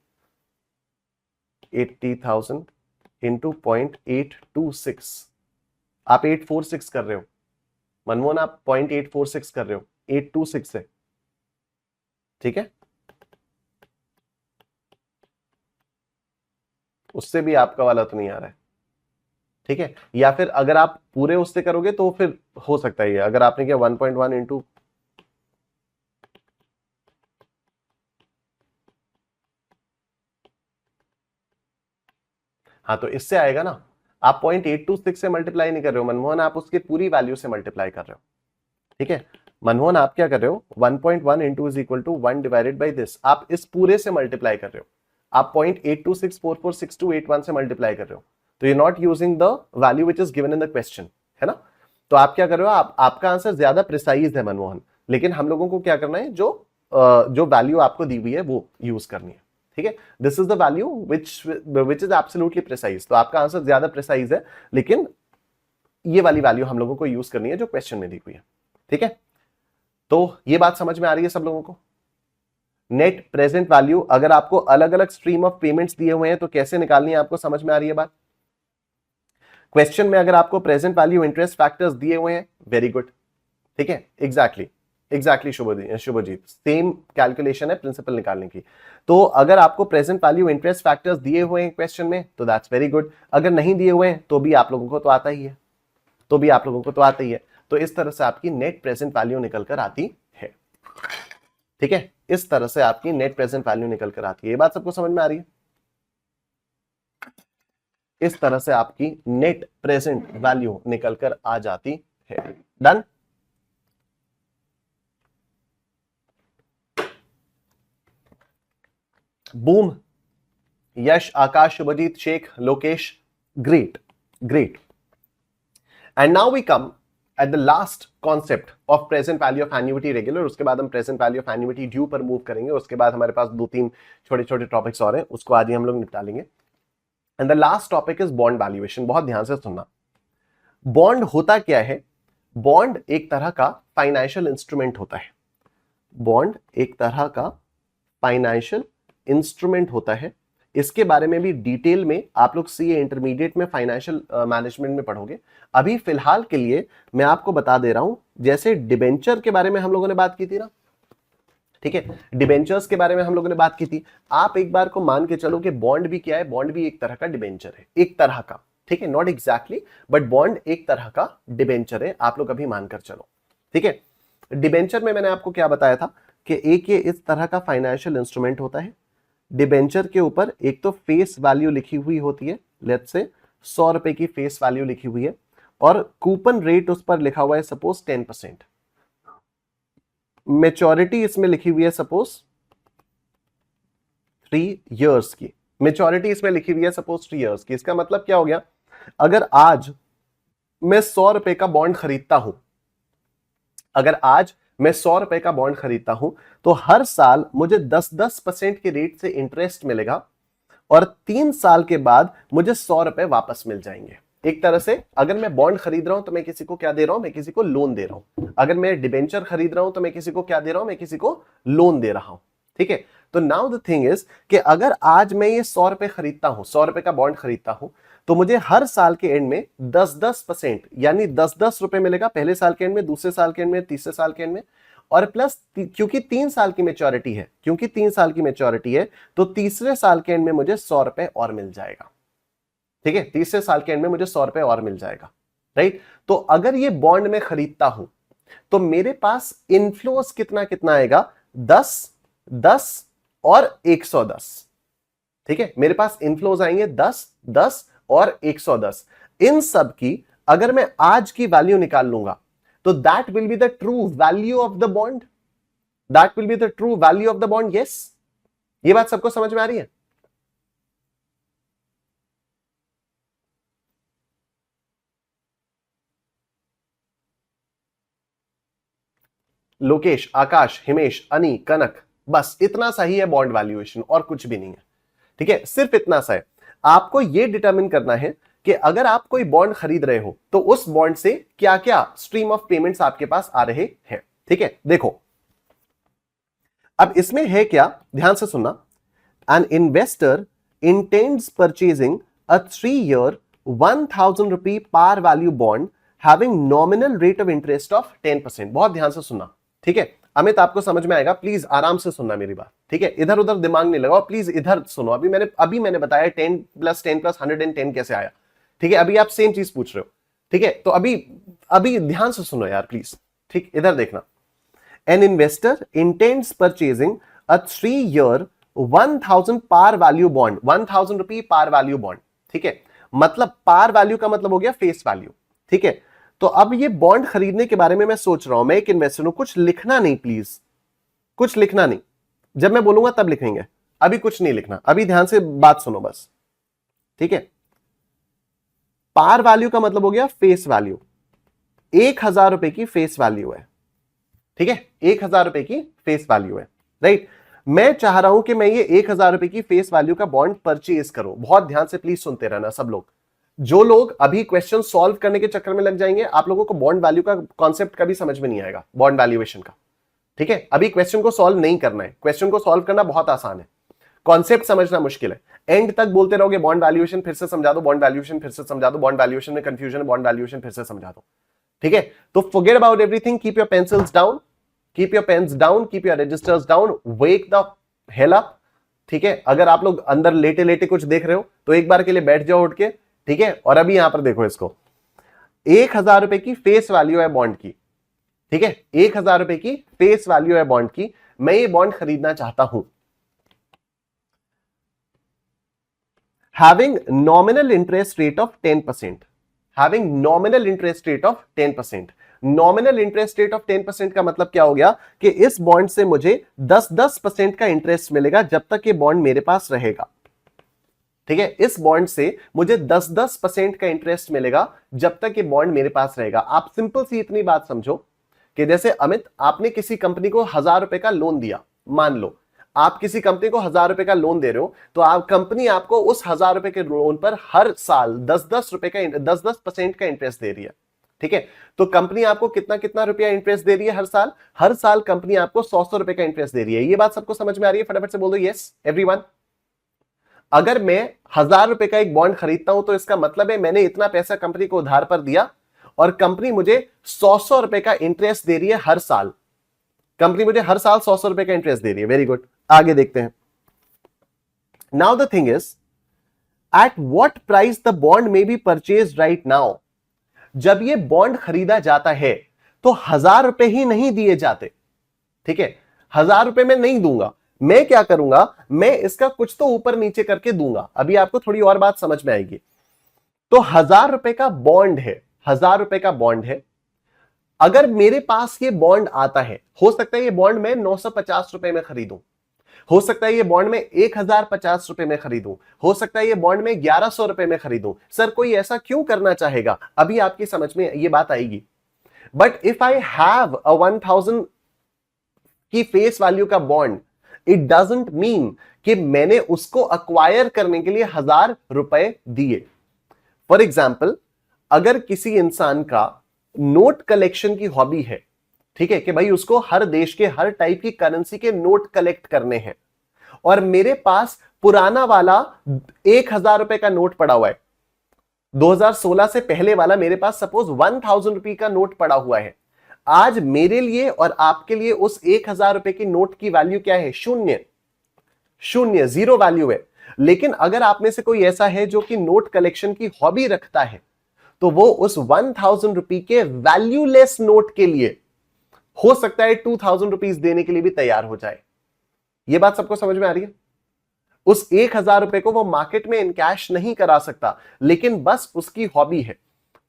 80,000 इंटू 0.826, आप 846 कर रहे हो। मनमोहन आप 0.846 कर रहे हो, 826 है, ठीक है, उससे भी आपका वाला तो नहीं आ रहा है, ठीक है। या फिर अगर आप पूरे उससे करोगे तो फिर हो सकता है, अगर आपने किया 1.1 इंटू, हाँ तो इससे आएगा ना। आप 0.826 से मल्टीप्लाई नहीं कर रहे हो मनमोहन, आप उसकी पूरी वैल्यू से मल्टीप्लाई कर रहे हो, ठीक है। मनमोहन आप क्या कर रहे हो, 1.1 into is equal to 1 divided by this, आप इस पूरे से मल्टीप्लाई कर रहे हो, आप 0.826446281 से मल्टीप्लाई कर रहे हो, तो you not using the value which is given in the question, है ना। तो आप क्या कर रहे हो, आपका आंसर ज्यादा प्रिसाइज है मनमोहन, लेकिन हम लोगों को क्या करना है, जो वैल्यू आपको दी हुई है वो यूज करनी है, ठीक है। This is the value which is absolutely precise, तो आपका आंसर ज्यादा प्रिसाइज है, लेकिन ये वाली वैल्यू हम लोगों को यूज करनी है जो क्वेश्चन में दी हुई है, ठीक है। तो ये बात समझ में आ रही है सब लोगों को। नेट प्रेजेंट वैल्यू अगर आपको अलग अलग स्ट्रीम ऑफ पेमेंट्स दिए हुए हैं तो कैसे निकालनी है, आपको समझ में आ रही है बात। क्वेश्चन में अगर आपको प्रेजेंट वैल्यू इंटरेस्ट फैक्टर्स दिए हुए हैं, वेरी गुड, ठीक है, एग्जैक्टली शुभजीत, सेम कैलकुलेशन है प्रिंसिपल निकालने की। तो अगर आपको प्रेजेंट वैल्यू इंटरेस्ट फैक्टर्स दिए हुए हैं क्वेश्चन में तो दैट्स वेरी गुड, अगर नहीं दिए हुए हैं तो भी आप लोगों को तो आता ही है, तो इस तरह से आपकी नेट प्रेजेंट वैल्यू निकल कर आती है, ठीक है, इस तरह से आपकी नेट प्रेजेंट वैल्यू निकल कर आती है। ये बात सबको समझ में आ रही है, इस तरह से आपकी नेट प्रेजेंट वैल्यू निकल कर आ जाती है। Done. Boom, Yash, Akash, Shubhajit, Sheikh, Lokesh, great great. And now we come at the last concept of present value of annuity regular, उसके बाद हम present value of annuity due पर मूव करेंगे, उसके बाद हमारे पास 2-3 छोटे छोटे टॉपिक्स और हैं, उसको आज ही हम लोग निपटा लेंगे। And the last topic is bond valuation. बहुत ध्यान से सुनना, बॉन्ड होता क्या है, बॉन्ड एक तरह का फाइनेंशियल इंस्ट्रूमेंट होता है, बॉन्ड एक तरह का फाइनेंशियल इंस्ट्रूमेंट होता है। इसके बारे में भी डिटेल में आप लोग सीए इंटरमीडिएट में फाइनेंशियल मैनेजमेंट में पढ़ोगे। अभी फिलहाल के लिए मैं आपको बता दे रहा हूं, जैसे डिबेंचर के बारे में हम लोगों ने बात की थी ना, ठीक है, डिबेंचर्स के बारे में हम लोगों ने बात की थी। आप एक बार को मान के चलो कि बॉन्ड भी क्या है, बॉन्ड भी एक तरह का डिबेंचर है, एक तरह का, ठीक है, नॉट एग्जैक्टली बट बॉन्ड एक तरह का डिबेंचर है, आप लोग अभी मानकर चलो, ठीक है। डिबेंचर में मैंने आपको क्या बताया था कि एक ये इस तरह का फाइनेंशियल इंस्ट्रूमेंट होता है, डिबेंचर के ऊपर एक तो फेस वैल्यू लिखी हुई होती है, लेट्स से 100 रुपए की फेस वैल्यू लिखी हुई है, और कूपन रेट उस पर लिखा हुआ है सपोज 10%, मेच्योरिटी इसमें लिखी हुई है सपोज 3 इयर्स की, मेच्योरिटी इसमें लिखी हुई है सपोज 3 इयर्स की। इसका मतलब क्या हो गया, अगर आज मैं 100 रुपए का बॉन्ड खरीदता हूं, अगर आज मैं 100 रुपए का बॉन्ड खरीदता हूं तो हर साल मुझे 10% के रेट से इंटरेस्ट मिलेगा, और 3 साल के बाद मुझे 100 रुपए वापस मिल जाएंगे। एक तरह से अगर मैं बॉन्ड खरीद रहा हूं तो मैं किसी को क्या दे रहा हूं, मैं किसी को लोन दे रहा हूं। अगर मैं डिबेंचर खरीद रहा हूं तो मैं किसी को क्या दे रहा हूं, मैं किसी को लोन दे रहा हूं, ठीक है। तो नाउ द थिंग इज कि अगर आज मैं ये 100 रुपए खरीदता हूं, 100 रुपए का बॉन्ड खरीदता हूं, तो मुझे हर साल के एंड में 10% यानी 10 रुपए मिलेगा, पहले साल के एंड में, दूसरे साल के एंड में, तीसरे साल के एंड में, और प्लस क्योंकि 3 साल की मेच्योरिटी है, तो तीसरे साल के एंड में मुझे 100 रुपए और मिल जाएगा, ठीक है, तीसरे साल के एंड में मुझे 100 रुपए और मिल जाएगा, राइट। तो अगर ये बॉन्ड में खरीदता हूं तो मेरे पास इनफ्लोस कितना कितना आएगा, 10, 10 और 110, ठीक है, मेरे पास इनफ्लोज आएंगे 10, 10 और 110। इन सब की अगर मैं आज की वैल्यू निकाल लूंगा तो that will be the true value of the bond, that will be the true value of the bond. Yes, ये बात सबको समझ में आ रही है। लोकेश, आकाश, हिमेश, अनी, कनक, बस इतना सा ही है बॉन्ड वैल्यूएशन, और कुछ भी नहीं है, ठीक है, सिर्फ इतना सा है। आपको यह डिटरमिन करना है कि अगर आप कोई बॉन्ड खरीद रहे हो तो उस बॉन्ड से क्या क्या स्ट्रीम ऑफ पेमेंट्स आपके पास आ रहे हैं, ठीक है। देखो अब इसमें है क्या, ध्यान से सुनना। N investor intends purchasing a 3 year 1000 rupee par value bond having nominal rate of interest of 10%। बहुत ध्यान से सुनना, ठीक है अमित, आपको समझ में आएगा, प्लीज आराम से सुनना मेरी बात, ठीक है, इधर उधर दिमाग नहीं लगाओ, प्लीज इधर सुनो। अभी मैंने बताया 10 + 10 + 110 कैसे आया, ठीक है, अभी आप सेम चीज पूछ रहे हो, ठीक है, तो अभी ध्यान से सुनो यार प्लीज, ठीक, इधर देखना। An investor intends purchasing a 3-year 1000 par value bond, 1000 रुपये पार वैल्यू बॉन्ड, ठीक है, मतलब पार वैल्यू का मतलब हो गया फेस वैल्यू, ठीक है। तो अब ये बॉन्ड खरीदने के बारे में मैं सोच रहा हूं, मैं एक इन्वेस्टर हूं, कुछ लिखना नहीं प्लीज, कुछ लिखना नहीं, जब मैं बोलूंगा तब लिखेंगे, अभी कुछ नहीं लिखना, अभी ध्यान से बात सुनो बस, ठीक है। पार वैल्यू का मतलब हो गया फेस वैल्यू, 1000 रुपए की फेस वैल्यू है, ठीक है, 1000 रुपए की फेस वैल्यू है, राइट। मैं चाह रहा हूं कि मैं ये 1000 रुपए की फेस वैल्यू का बॉन्ड परचेज करूं। बहुत ध्यान से प्लीज सुनते रहना सब लोग, जो लोग अभी क्वेश्चन सॉल्व करने के चक्कर में लग जाएंगे, आप लोगों को बॉन्ड वैल्यू का कॉन्सेप्ट कभी समझ में नहीं आएगा, बॉन्ड वैल्यूएशन का, ठीक है। अभी क्वेश्चन को सॉल्व नहीं करना है, क्वेश्चन को सॉल्व करना बहुत आसान है, कॉन्सेप्ट समझना मुश्किल है। एंड तक बोलते रहोगे बॉन्ड वैल्यूएशन फिर से समझा दो, बॉन्ड वैल्यूएशन फिर से समझा दो, बॉन्ड वैल्यूएशन में कंफ्यूजन है, बॉन्ड वैल्यूएशन फिर से समझा दो, ठीक है। तो forget about everything, keep your pencils down, keep your pens down, keep your registers down, wake the hell up, ठीक है। अगर आप लोग अंदर लेटे लेटे कुछ देख रहे हो तो एक बार के लिए बैठ जाओ उठ के, ठीक है। और अभी यहां पर देखो इसको, 1000 रुपए की फेस वैल्यू है बॉन्ड की, ठीक है, 1000 रुपए की फेस वैल्यू है बॉन्ड की, मैं ये बॉन्ड खरीदना चाहता हूं। Having nominal interest rate of 10%, having nominal interest rate of 10%। Nominal interest rate of 10% का मतलब क्या हो गया कि इस बॉन्ड से मुझे 10% का इंटरेस्ट मिलेगा जब तक ये बॉन्ड मेरे पास रहेगा, ठीक है। इस बॉन्ड से मुझे 10% का इंटरेस्ट मिलेगा जब तक ये बॉन्ड मेरे पास रहेगा। आप सिंपल सी इतनी बात समझो कि जैसे अमित, आपने किसी कंपनी को 1000 रुपए का लोन दिया, मान लो आप किसी कंपनी को 1000 रुपए का लोन दे रहे हो, तो आप कंपनी आपको उस 1000 रुपए के लोन पर हर साल 10% का इंटरेस्ट दे रही है, ठीक है। तो कंपनी आपको कितना कितना रुपया इंटरेस्ट दे रही है हर साल कंपनी आपको 100 रुपए का इंटरेस्ट दे रही है। ये बात सबको समझ में आ रही है? फटाफट से बोल दो यस एवरीवन। अगर मैं 1000 रुपए का एक बॉन्ड खरीदता हूं तो इसका मतलब है मैंने इतना पैसा कंपनी को उधार पर दिया और कंपनी मुझे 100 रुपए का इंटरेस्ट दे रही है हर साल, कंपनी मुझे हर साल 100 रुपए का इंटरेस्ट दे रही है। वेरी गुड, आगे देखते हैं। Now the thing is, at what price the bond may be purchase right now. जब ये बॉन्ड खरीदा जाता है तो 1000 रुपए ही नहीं दिए जाते, ठीक है, 1000 रुपए में नहीं दूंगा, मैं क्या करूंगा, मैं इसका कुछ तो ऊपर नीचे करके दूंगा। अभी आपको थोड़ी और बात समझ में आएगी। तो 1000 रुपए का बॉन्ड है, 1000 रुपए का बॉन्ड है। अगर मेरे पास ये बॉन्ड आता है, हो सकता है ये बॉन्ड मैं 950 रुपए में खरीदूं, हो सकता है ये बॉन्ड में 1050 रुपए में खरीदूं, हो सकता है ये बॉन्ड में 1100 रुपए में खरीदूं। सर कोई ऐसा क्यों करना चाहेगा? अभी आपकी समझ में ये बात आएगी। But if I have a 1000 की फेस वैल्यू का बॉन्ड, इट डजंट मीन कि मैंने उसको अक्वायर करने के लिए 1000 रुपए दिए। फॉर एग्जाम्पल, अगर किसी इंसान का नोट कलेक्शन की हॉबी है, ठीक है, कि भाई उसको हर देश के हर टाइप की करेंसी के नोट कलेक्ट करने हैं, और मेरे पास पुराना वाला 1000 रुपए का नोट पड़ा हुआ है, 2016 से पहले वाला मेरे पास सपोज 1000 रुपए का नोट पड़ा हुआ है। आज मेरे लिए और आपके लिए उस 1000 रुपए की नोट की वैल्यू क्या है? शून्य, शून्य, जीरो वैल्यू है। लेकिन अगर आप में से कोई ऐसा है जो कि नोट कलेक्शन की हॉबी रखता है, तो वो उस 1000 रुपए के वैल्यूलेस नोट के लिए हो सकता है 2000 रुपीज देने के लिए भी तैयार हो जाए। यह बात सबको समझ में आ रही है? उस 1000 रुपए को वो मार्केट में इनकैश नहीं करा सकता, लेकिन बस उसकी हॉबी है,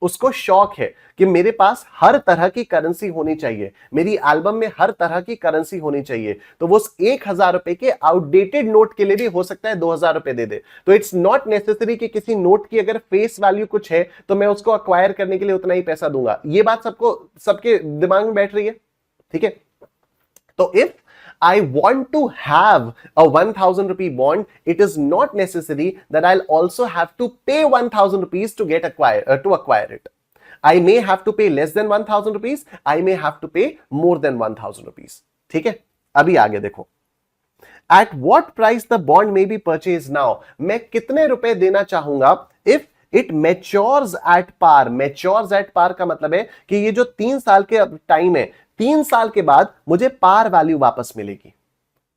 उसको शौक है कि मेरे पास हर तरह की करेंसी होनी चाहिए, मेरी एल्बम में हर तरह की करेंसी होनी चाहिए। तो वो उस 1000 रुपए के आउटडेटेड नोट के लिए भी हो सकता है 2000 रुपए दे दे। तो इट्स नॉट नेसेसरी कि किसी नोट की अगर फेस वैल्यू कुछ है तो मैं उसको अक्वायर करने के लिए उतना ही पैसा दूंगा। ये बात सबको, सबके दिमाग में बैठ रही है? ठीक है। तो if I want to have a 1000 rupee bond, it is not necessary that I'll also have to pay 1000 rupees to acquire it. I may have to pay less than 1000 rupees, I may have to pay more than 1000 rupees. ठीक है, अभी आगे देखो। At what price the bond may be purchased now? मैं कितने रुपए देना चाहूंगा if it matures at par. Matures at par का मतलब है कि ये जो 3 साल के टाइम है, 3 साल के बाद मुझे पार वैल्यू वापस मिलेगी।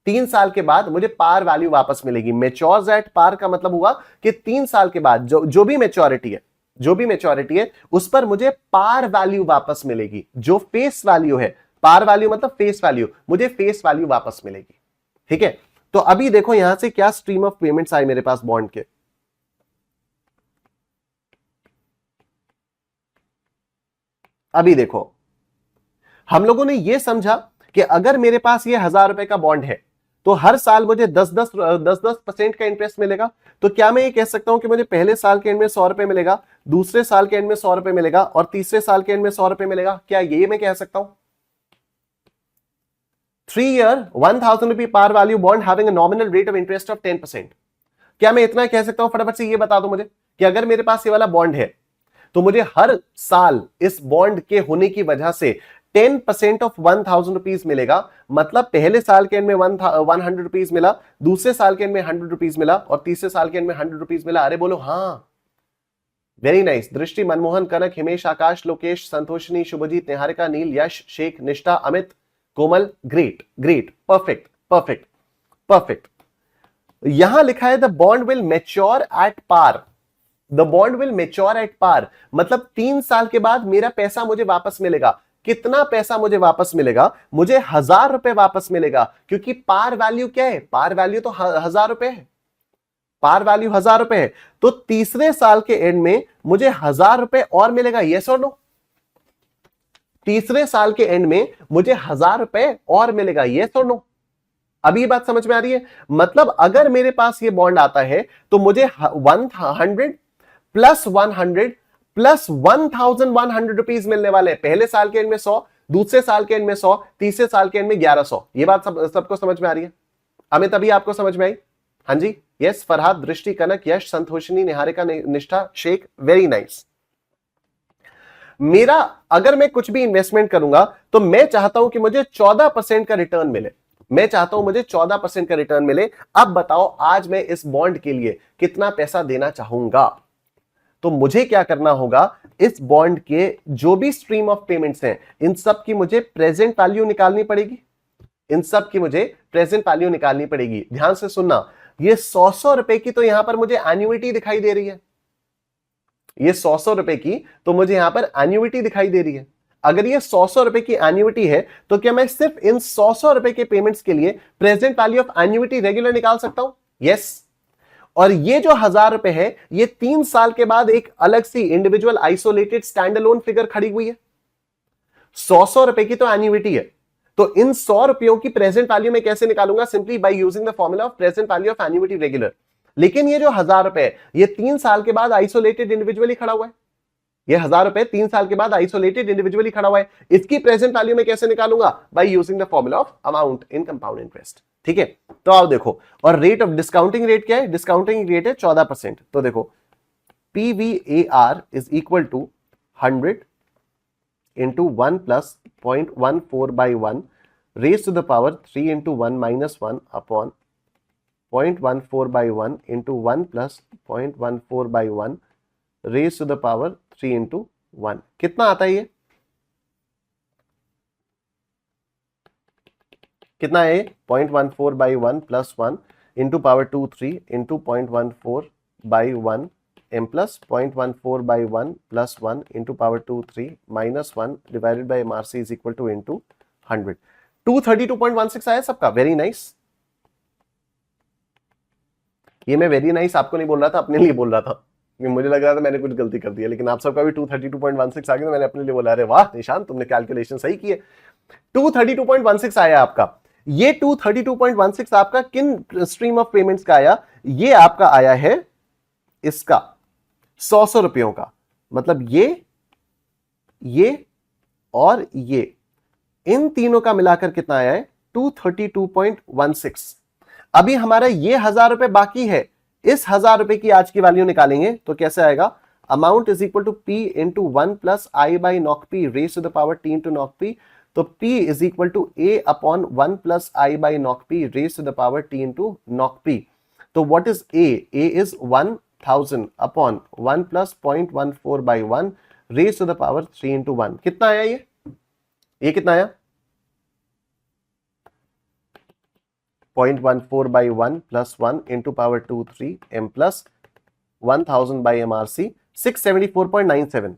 3 साल के बाद मुझे पार वैल्यू वापस मिलेगी। मैच्योर्स एट पार का मतलब हुआ कि 3 साल के बाद जो भी मैच्योरिटी है, जो भी मैच्योरिटी है उस पर मुझे पार वैल्यू वापस मिलेगी। जो फेस वैल्यू है, पार वैल्यू मतलब फेस वैल्यू, मुझे फेस वैल्यू वापस मिलेगी। ठीक है, तो अभी देखो यहां से क्या स्ट्रीम ऑफ पेमेंट्स आए मेरे पास बॉन्ड के। अभी देखो, हम लोगों ने यह समझा कि अगर मेरे पास ये 1000 रुपए का बॉन्ड है तो हर साल मुझे 10% का इंटरेस्ट मिलेगा। तो क्या मैं ये कह सकता हूं कि मुझे पहले साल के एंड में 100 रुपए मिलेगा, दूसरे साल के एंड में 100 रुपए मिलेगा और तीसरे साल के एंड में 100 रुपए मिलेगा? क्या ये मैं कह सकता हूं? 3-year 1000 rupee par value bond having a nominal rate of interest of 10%। क्या मैं इतना कह सकता हूं? फटाफट से ये बता दो मुझे कि अगर मेरे पास ये वाला बॉन्ड है तो मुझे हर साल इस बॉन्ड के होने की वजह से 10% ऑफ 1000 रुपीज मिलेगा। मतलब पहले साल के एंड में 100 रुपीज मिला, दूसरे साल के एंड में 100 रुपीज मिला और तीसरे साल के एंड में 100 रुपीज मिला। अरे बोलो हाँ, वेरी नाइस। दृष्टि, मनमोहन, कनक, हिमेश, आकाश, लोकेश, संतोषिनी, शुभजीत, निहारिका, नील, Yash, Sheikh, Nishtha, Amit, Komal, great great, perfect perfect perfect. यहां लिखा है the bond will mature at par. The bond will mature at par मतलब 3 साल के बाद मेरा पैसा मुझे वापस मिलेगा। कितना पैसा मुझे वापस मिलेगा? मुझे 1000 रुपए वापस मिलेगा, क्योंकि पार वैल्यू क्या है? पार वैल्यू तो 1000 रुपए है। पार वैल्यू 1000 रुपए है। तो तीसरे साल के एंड में मुझे 1000 रुपए और मिलेगा, यस और नो? तीसरे साल के एंड में मुझे 1000 रुपए और मिलेगा, यस और नो? अभी बात समझ में आ रही है? मतलब अगर मेरे पास ये बॉन्ड आता है तो मुझे 100 प्लस 100 प्लस 1100 रुपीज मिलने वाले। पहले साल के एंड में 100, दूसरे साल के एंड में 100, तीसरे साल के एंड में 1100। ये बात सबको समझ में आ रही है? अमित, अभी आपको समझ में आई? हाँ जी, यस। फरहाद, दृष्टि, कनक, यश, संतोषिनी, निहारिका, निष्ठा, शेख, वेरी नाइस। मेरा अगर मैं कुछ भी इन्वेस्टमेंट करूंगा तो मैं चाहता हूं कि मुझे 14% का रिटर्न मिले। मैं चाहता हूं मुझे 14% का रिटर्न मिले। अब बताओ आज मैं इस बॉन्ड के लिए कितना पैसा देना चाहूंगा? तो मुझे क्या करना होगा? इस बॉन्ड के जो भी स्ट्रीम ऑफ पेमेंट्स हैं इन सब की मुझे प्रेजेंट वैल्यू निकालनी पड़ेगी। इन सब की मुझे प्रेजेंट वैल्यू निकालनी पड़ेगी। ध्यान से सुनना, ये 100 रुपए की तो यहां पर मुझे एन्युइटी दिखाई दे रही है। ये 100 रुपए की तो मुझे यहां पर एन्युइटी दिखाई दे रही है। अगर ये 100 रुपए की एन्युइटी है तो क्या मैं सिर्फ इन 100 रुपए के पेमेंट्स के लिए present value of annuity regular निकाल सकता हूं? यस। और ये जो 1000 रुपए है ये 3 साल के बाद एक अलग सी individual isolated stand alone figure खड़ी हुई है। 100 रुपए की तो एन्युइटी है, तो इन 100 रुपयों की प्रेजेंट वैल्यू मैं कैसे निकालूंगा? Simply by using the formula of present value of annuity regular. लेकिन ये जो 1000 रुपए है ये 3 साल के बाद आइसोलेटेड इंडिविजुअली खड़ा हुआ है। ये 1000 रुपए 3 साल के बाद आइसोलेटेड इंडिविजुअली खड़ा हुआ है। इसकी प्रेजेंट वैल्यू में कैसे निकालूंगा? By using the formula of amount in compound interest. ठीक है, तो आओ देखो। और रेट ऑफ डिस्काउंटिंग रेट क्या है? डिस्काउंटिंग रेट है 14%। तो देखो PVAR is equal to 100 into 1 plus 0.14/1 raise to the power 3 into 1 minus 1 upon 0.14/1 into 1 plus 0.14/1 raise to the power 3 into 1। कितना आता है ये? कितना है? 0.14/1 plus 1 into power 2 3 into 0.14/1 m plus 0.14/1 plus 1 into power 2 3 minus 1 divided by MRC is equal to into 100। 232.16 आया सबका। Very nice. ये मैं वेरी नाइस आपको नहीं बोल रहा था, अपने लिए बोल रहा था। मुझे लग रहा था मैंने कुछ गलती कर दी है, लेकिन आप सबका भी 232.16 आ गया तो मैंने अपने लिए बोला अरे वाह निशान, तुमने कैलकुलेशन सही की है। 232.16 आया आपका। ये 232.16 आपका किन स्ट्रीम ऑफ पेमेंट्स का आया? ये आपका आया है इसका 100 रुपयों का। मतलब ये और ये, इन तीनों का मिलाकर कितना आया है? 232.16। अभी हमारा ये 1000 रुपए बाकी है। इस 1000 रुपए की आज की वैल्यू निकालेंगे तो कैसे आएगा? Amount is equal to P into 1 plus I by knock P raise to the power T into knock P। तो P is equal to A upon 1 plus I by knock P raise to the power T into knock P। तो what is A? A is 1 1000 upon 1 plus 0.14/1 raise to the power 3 into 1। कितना आया ये कितना आया? 0.14/1 plus 1 into power 2 3 m plus 1000 by MRC 674.97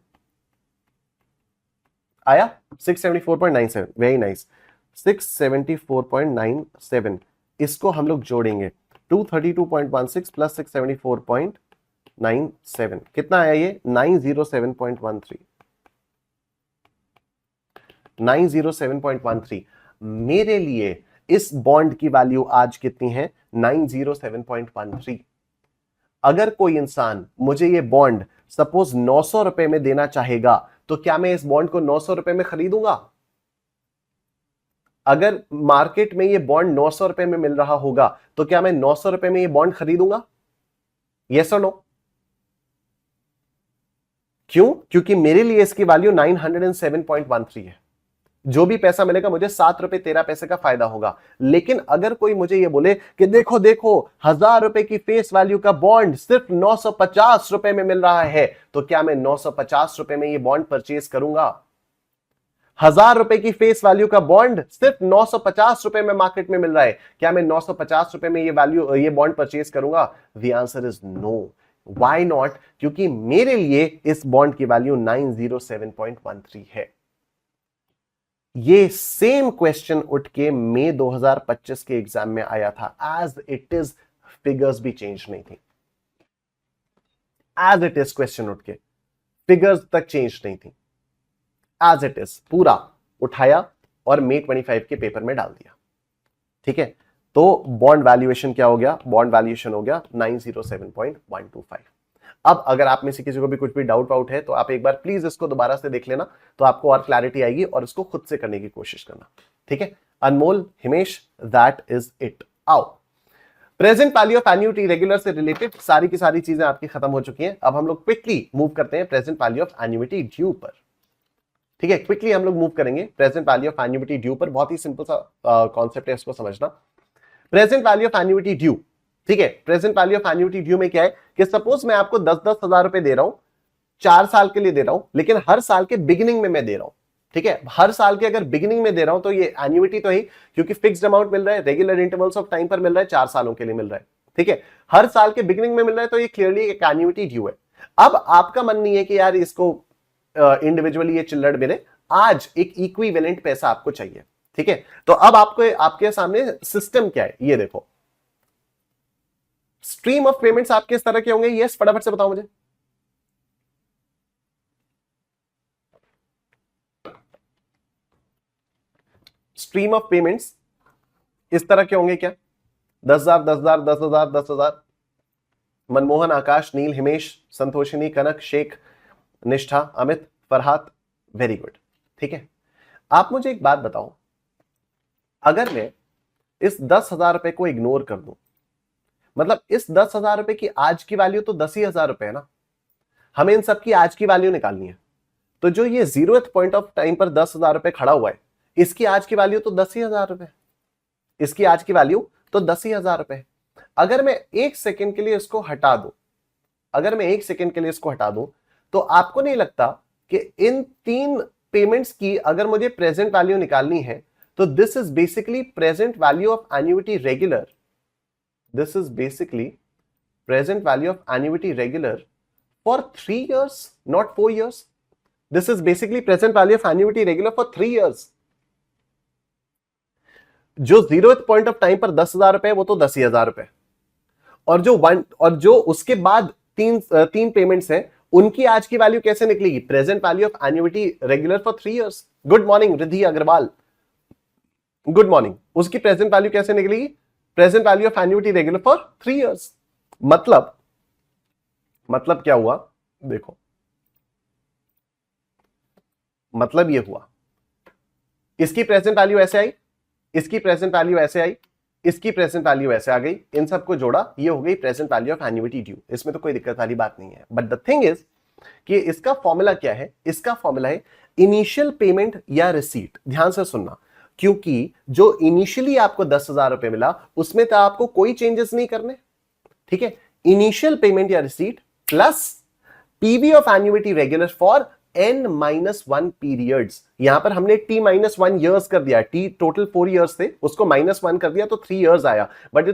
आया। 674.97, very nice. 674.97 इसको हम लोग जोड़ेंगे 232.16 प्लस 674.97 कितना आया ये? 907.13। 907.13 मेरे लिए इस बॉन्ड की वैल्यू आज कितनी है? 907.13। अगर कोई इंसान मुझे ये बॉन्ड सपोज 900 रुपए में देना चाहेगा तो क्या मैं इस बॉन्ड को 900 रुपए में खरीदूंगा? अगर मार्केट में ये बॉन्ड 900 रुपए में मिल रहा होगा तो क्या मैं 900 रुपए में ये बॉन्ड खरीदूंगा? यस और नो? क्यों? क्योंकि मेरे लिए इसकी वैल्यू 907.13 है। जो भी पैसा मिलेगा मुझे 7 रुपए 13 पैसे का फायदा होगा। लेकिन अगर कोई मुझे ये बोले कि देखो देखो 1000 रुपए की फेस वैल्यू का बॉन्ड सिर्फ 950 रुपए में मिल रहा है, तो क्या मैं 950 रुपए में ये बॉन्ड परचेज करूंगा? 1000 रुपए की फेस वैल्यू का बॉन्ड सिर्फ 950 रुपए में मार्केट में मिल रहा है, क्या मैं 950 रुपए में ये बॉन्ड परचेज करूंगा? The answer is no. Why not? क्योंकि मेरे लिए इस बॉन्ड की वैल्यू 907.13 है। ये सेम क्वेश्चन उठ के मई 2025 के एग्जाम में आया था। एज इट इज, फिगर्स भी चेंज नहीं थी। एज इट इज क्वेश्चन उठ के फिगर्स तक चेंज नहीं थी। एज इट इज पूरा उठाया और मई 25 के पेपर में डाल दिया। ठीक है, तो बॉन्ड वैल्यूएशन क्या हो गया? बॉन्ड वैल्यूएशन हो गया 907.125। अब अगर आप में से किसी को भी कुछ भी डाउट वाउट है तो आप एक बार प्लीज इसको दोबारा से देख लेना, तो आपको और क्लैरिटी आएगी और इसको खुद से करने की कोशिश करना। ठीक है, अनमोल, हिमेश, दैट इज इट। आओ, present value of annuity regular से रिलेटेड सारी की सारी चीजें आपकी खत्म हो चुकी हैं। अब हम लोग क्विकली मूव करते हैं present value of annuity due पर। ठीक है, क्विकली हम लोग मूव करेंगे present value of annuity due पर। बहुत ही सिंपल सा कॉन्सेप्ट है, इसको समझना। Present value of annuity due, ठीक है, present value of annuity due में क्या है कि सपोज मैं आपको 10-10 हजार रुपए दे रहा हूं, 4 साल के लिए दे रहा हूं, लेकिन हर साल के बिगिनिंग में मैं दे रहा हूं। ठीक है, हर साल के अगर बिगिनिंग में दे रहा हूं तो ये एन्युटी तो है, क्योंकि फिक्स्ड अमाउंट मिल रहा है, रेगुलर इंटरवल्स ऑफ टाइम पर मिल रहा है, 4 सालों के लिए मिल रहा है। ठीक है, हर साल के बिगिनिंग में मिल रहा है, तो ये क्लियरली एक एन्युटी ड्यू है। अब आपका मन नहीं है कि यार इसको इंडिविजुअली ये चिल्लड़ मेरे, आज एक इक्विवेलेंट पैसा आपको चाहिए। ठीक है, तो अब आपको आपके सामने सिस्टम क्या है ये देखो। स्ट्रीम ऑफ पेमेंट्स आपके इस तरह के होंगे। यस, फटाफट से बताओ मुझे। स्ट्रीम ऑफ पेमेंट्स इस तरह के होंगे क्या? 10,000 10,000 10,000 10,000। मनमोहन, आकाश, नील, हिमेश, संतोषिनी, कनक, शेख, निष्ठा, अमित, फरहात, वेरी गुड। ठीक है, आप मुझे एक बात बताओ, अगर मैं इस 10,000 रुपए को इग्नोर कर दूं, मतलब इस 10,000 रुपए की आज की वैल्यू तो 10,000 रुपए है ना, हमें इन सब की आज की वैल्यू निकालनी है। तो जो ये 0th पॉइंट ऑफ टाइम पर 10,000 रुपए खड़ा हुआ है, इसकी आज की वैल्यू तो 10,000 रुपए, इसकी आज की वैल्यू तो 10,000 रुपए। अगर मैं 1 सेकेंड के लिए इसको हटा दूं, अगर मैं 1 सेकेंड के लिए इसको हटा दूं, तो आपको नहीं लगता कि इन 3 पेमेंट्स की अगर मुझे प्रेजेंट वैल्यू निकालनी है, तो this is basically present value of annuity regular. This is basically present value of annuity regular for 3 years, not 4 years. This is basically present value of annuity regular for 3 years. जो 0th point of time पर 10,000 रुपए वो तो 10,000 रुपए, और जो उसके बाद तीन पेमेंट्स हैं, उनकी आज की वैल्यू कैसे निकलेगी? Present value of annuity regular for 3 years. Good morning Riddhi Agarwal, good morning. उसकी प्रेजेंट वैल्यू कैसे निकलेगी? Present value of annuity regular for 3 years। मतलब क्या हुआ देखो, मतलब ये हुआ, इसकी प्रेजेंट वैल्यू ऐसे आई, इसकी प्रेजेंट वैल्यू ऐसे आई, इसकी प्रेजेंट वैल्यू ऐसे आ गई, इन सबको जोड़ा, ये हो गई present value of annuity due. इसमें तो कोई दिक्कत वाली बात नहीं है। बट द थिंग इज कि इसका फॉर्मूला क्या है? इसका फॉर्मूला है इनिशियल पेमेंट या रिसीट। ध्यान से सुनना, क्योंकि जो इनिशियली आपको 10,000 रुपए मिला उसमें तो आपको कोई चेंजेस नहीं करने। ठीक है, इनिशियल पेमेंट या receipt plus PV of annuity regular for n-1 periods. यहां पर हमने t-1 ईयर्स कर दिया, t टोटल 4 ईयर्स थे, उसको -1 कर दिया तो 3 ईयर्स आया। बट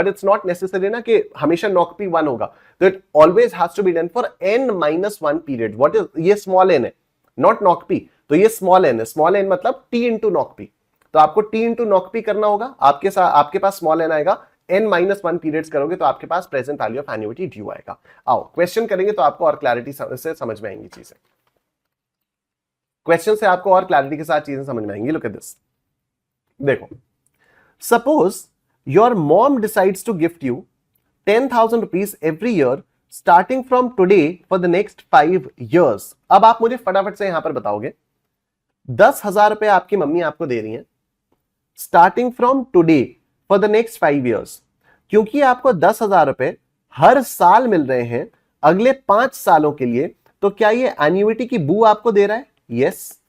इट्स नॉट नेसेसरी ना कि हमेशा नॉक-पी 1 होगा, तो it always has to be done for n-1 period. What is ये? स्मॉल n है, नॉट नॉक-पी, तो ये स्मॉल n है। स्मॉल n मतलब t इंटू नॉक-पी, तो आपको t इंटू नॉक-पी करना होगा। आपके पास स्मॉल n आएगा, n-1 पीरियड्स करोगे तो आपके पास present value of annuity due आएगा। आओ क्वेश्चन करेंगे तो आपको और क्लैरिटी से समझ में आएंगी चीजें। क्वेश्चन से आपको और क्लैरिटी के साथ चीजें समझ में आएंगी। लुक एट दिस, देखो, suppose your mom decides to gift you 10,000 rupees every year starting from today for the next 5 years। अब आप मुझे फटाफट से यहां पर बताओगे, 10,000 रुपए आपकी मम्मी आपको दे रही हैं starting from today for the next 5 years। क्योंकि आपको 10,000 रुपए हर साल मिल रहे हैं अगले 5 सालों के लिए, तो क्या ये एन्युइटी की बू आपको दे रहा है? यस,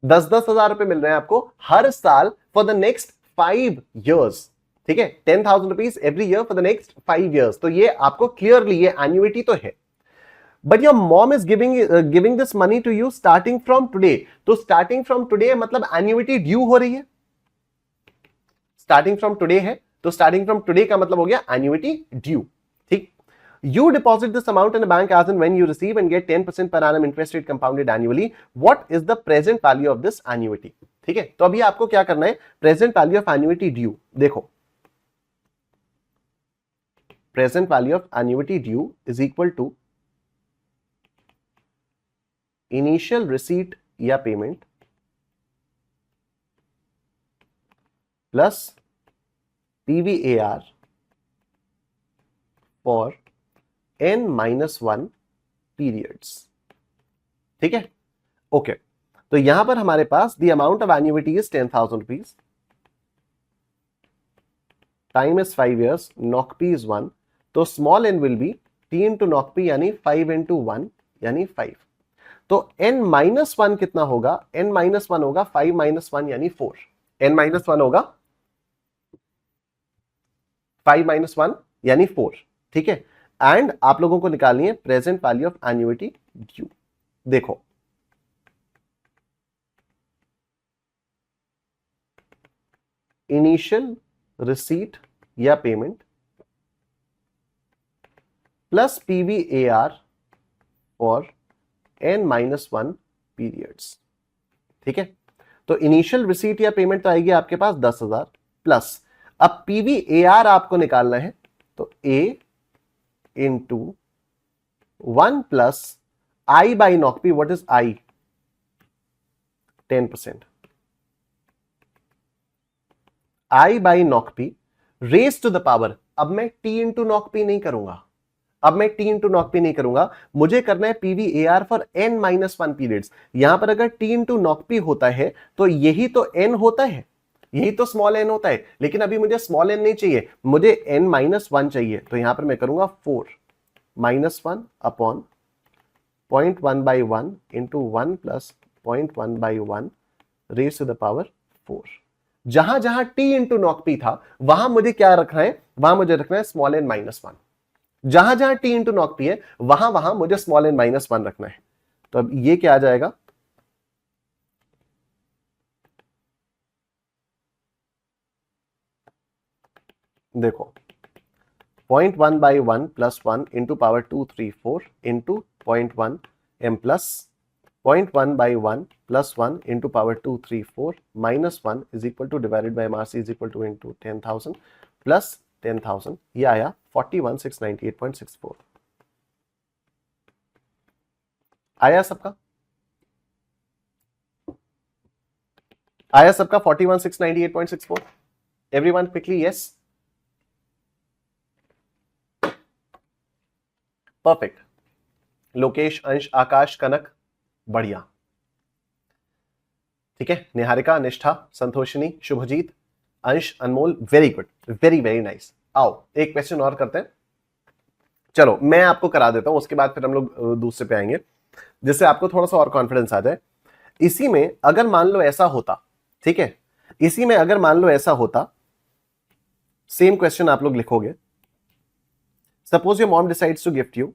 10-10 हजार रुपए मिल रहे हैं आपको हर साल फॉर द नेक्स्ट 5 years। ठीक है, 10,000 rupees every year for the next 5 years, तो ये आपको क्लियरली ये एन्युइटी तो है। But your mom is giving this money to you starting from today, तो स्टार्टिंग फ्रॉम टुडे मतलब एन्युइटी ड्यू हो रही है। स्टार्टिंग फ्रॉम टुडे है तो स्टार्टिंग फ्रॉम टुडे का मतलब हो गया एन्युइटी ड्यू। ठीक, you deposit this amount in a bank as and when you receive and get 10% per annum interest rate compounded annually. What is the present value of this annuity? ठीक है, तो अभी आपको क्या करना है, present value of annuity due. देखो, present value of annuity due is equal to initial receipt या payment plus PVAR for n-1 periods. ठीक है, ओके, तो यहां पर हमारे पास the amount of annuity is 10,000 rupees, time is 5 years, नॉक-पी इज 1, तो small n will be t into नॉक-पी यानी 5 इंटू 1 यानी 5। तो n-1 कितना होगा? n-1 होगा 5 - 1 यानी 4। n-1 होगा 5 - 1 यानी 4। ठीक है, एंड आप लोगों को निकालनी है present value of annuity due. देखो, इनिशियल रिसीट या payment plus PVAR for n-1 periods. ठीक है, तो इनिशियल रिसीट या पेमेंट तो आएगी आपके पास 10,000 प्लस, अब PVAR आपको निकालना है, तो A into 1 plus I by knock-P. what is I? 10%। I by knock-P raised to the power, अब मैं T into नॉक-पी नहीं करूंगा, मुझे करना है PVAR फॉर n-1 पीरियड्स। यहां पर अगर T into नॉक-पी होता है तो यही तो n होता है, यही तो स्मॉल n होता है, लेकिन अभी मुझे स्मॉल n नहीं चाहिए, मुझे n-1 चाहिए, तो यहां पर मैं करूंगा 4 -1 upon 0.1/1 into 1 plus 0.1/1 raise to the power 4। जहां जहां t इंटू नॉक-पी था वहां मुझे क्या रखना है? वहां मुझे रखना है स्मॉल n-1। जहां जहां t इंटू नॉक-पी है वहां वहां मुझे स्मॉल n-1 रखना है। तो अब ये क्या आ जाएगा? देखो, 0.1/1 plus 1 into power 2 3 4 into 0.1 m plus 0.1/1 plus 1 into power 2 3 4 minus 1 is equal two divided by mass is equal to into 10,000 plus 10,000, ये आया 41,698.64। आया सबका? 41,698.64? Everyone quickly yes, perfect. Lokesh, अंश, आकाश, कनक, बढ़िया। ठीक है, निहारिका, निष्ठा, Santoshini, Shubhajit, Ansh, Anmol, very good, very very nice. आओ एक क्वेश्चन और करते हैं, चलो मैं आपको करा देता हूं, उसके बाद फिर हम लोग दूसरे पे आएंगे जिससे आपको थोड़ा सा और कॉन्फिडेंस आ जाए। इसी में अगर मान लो ऐसा होता, ठीक है, इसी में अगर मान लो ऐसा होता, सेम क्वेश्चन आप लोग लिखोगे, suppose your mom decides to gift you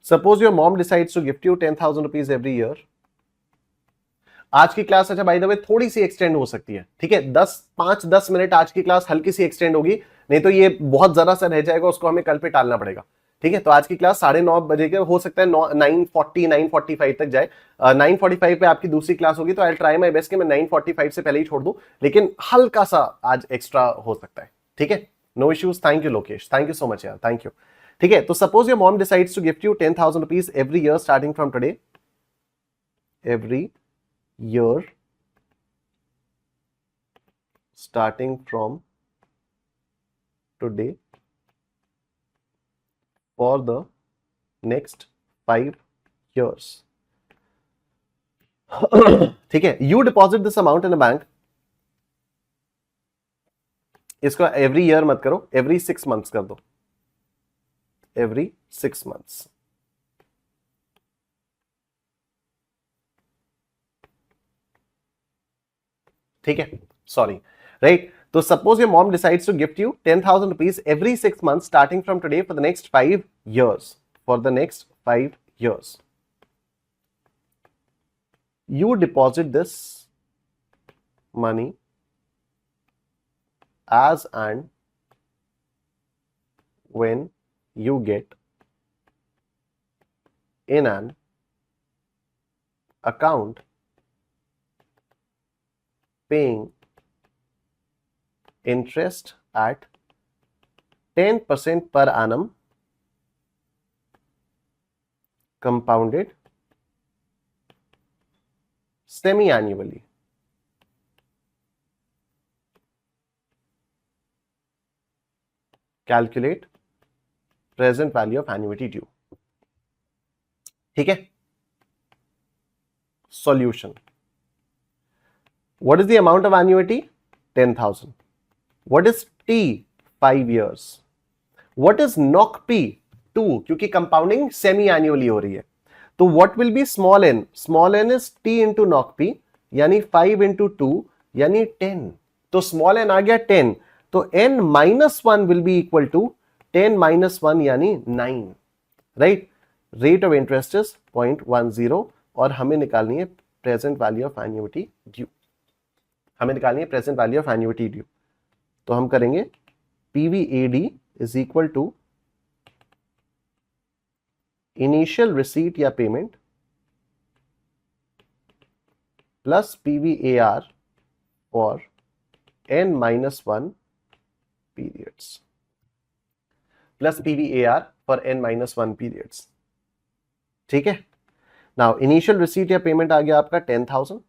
Suppose your mom decides to gift you 10,000 rupees every year. आज की क्लास अच्छा बाय द वे थोड़ी सी एक्सटेंड हो सकती है, ठीक है, 5-10 मिनट आज की क्लास हल्की सी एक्सटेंड होगी, नहीं तो ये बहुत जरा सा रह जाएगा, उसको हमें कल पे टालना पड़ेगा, ठीक है। तो आज की क्लास 9:30 बजे के हो सकता है 9:40 9:45 तक जाए। 9:45 पे आपकी दूसरी क्लास होगी, तो आई ट्राई माई बेस्ट कि मैं 9:45 से पहले ही छोड़ दूं, लेकिन हल्का सा आज एक्स्ट्रा हो सकता है, ठीक है, no issues. Thank you Lokesh, thank you so much यार, थैंक यू। ठीक है, तो suppose your mom decides to gift you 10,000 rupees every year starting from टुडे, एवरी year starting from today for the next 5 years. ठीक है, you deposit this amount in a bank. इसको every year मत करो, every 6 months कर दो, every 6 months. ठीक है, सॉरी, राइट। तो suppose your mom decides to gift you 10,000 rupees every 6 months starting from today for the next 5 years. For the next 5 years, you deposit this money as and when you get in an account paying interest at 10% per annum compounded semi-annually. Calculate present value of annuity due. ठीक है, solution. What is the amount of annuity? 10,000. What is T? 5 years. What is NOC-P? 2, क्योंकि compounding semi annually हो रही है। तो what will be small n? Small n is T into NOC-P, यानी 5 into 2 यानी 10। तो small n आ गया 10, तो n minus 1 will be equal to 10 minus 1 यानी 9, right. Rate of interest is 0.10 और हमें निकालनी है present value of annuity due, हमें निकालनी है present value of annuity due. तो हम करेंगे PVAD is equal to initial receipt या payment plus PVAR for n-1 periods, plus PVAR for n-1 periods। ठीक है, नाउ इनिशियल रिसीट या पेमेंट आ गया आपका 10,000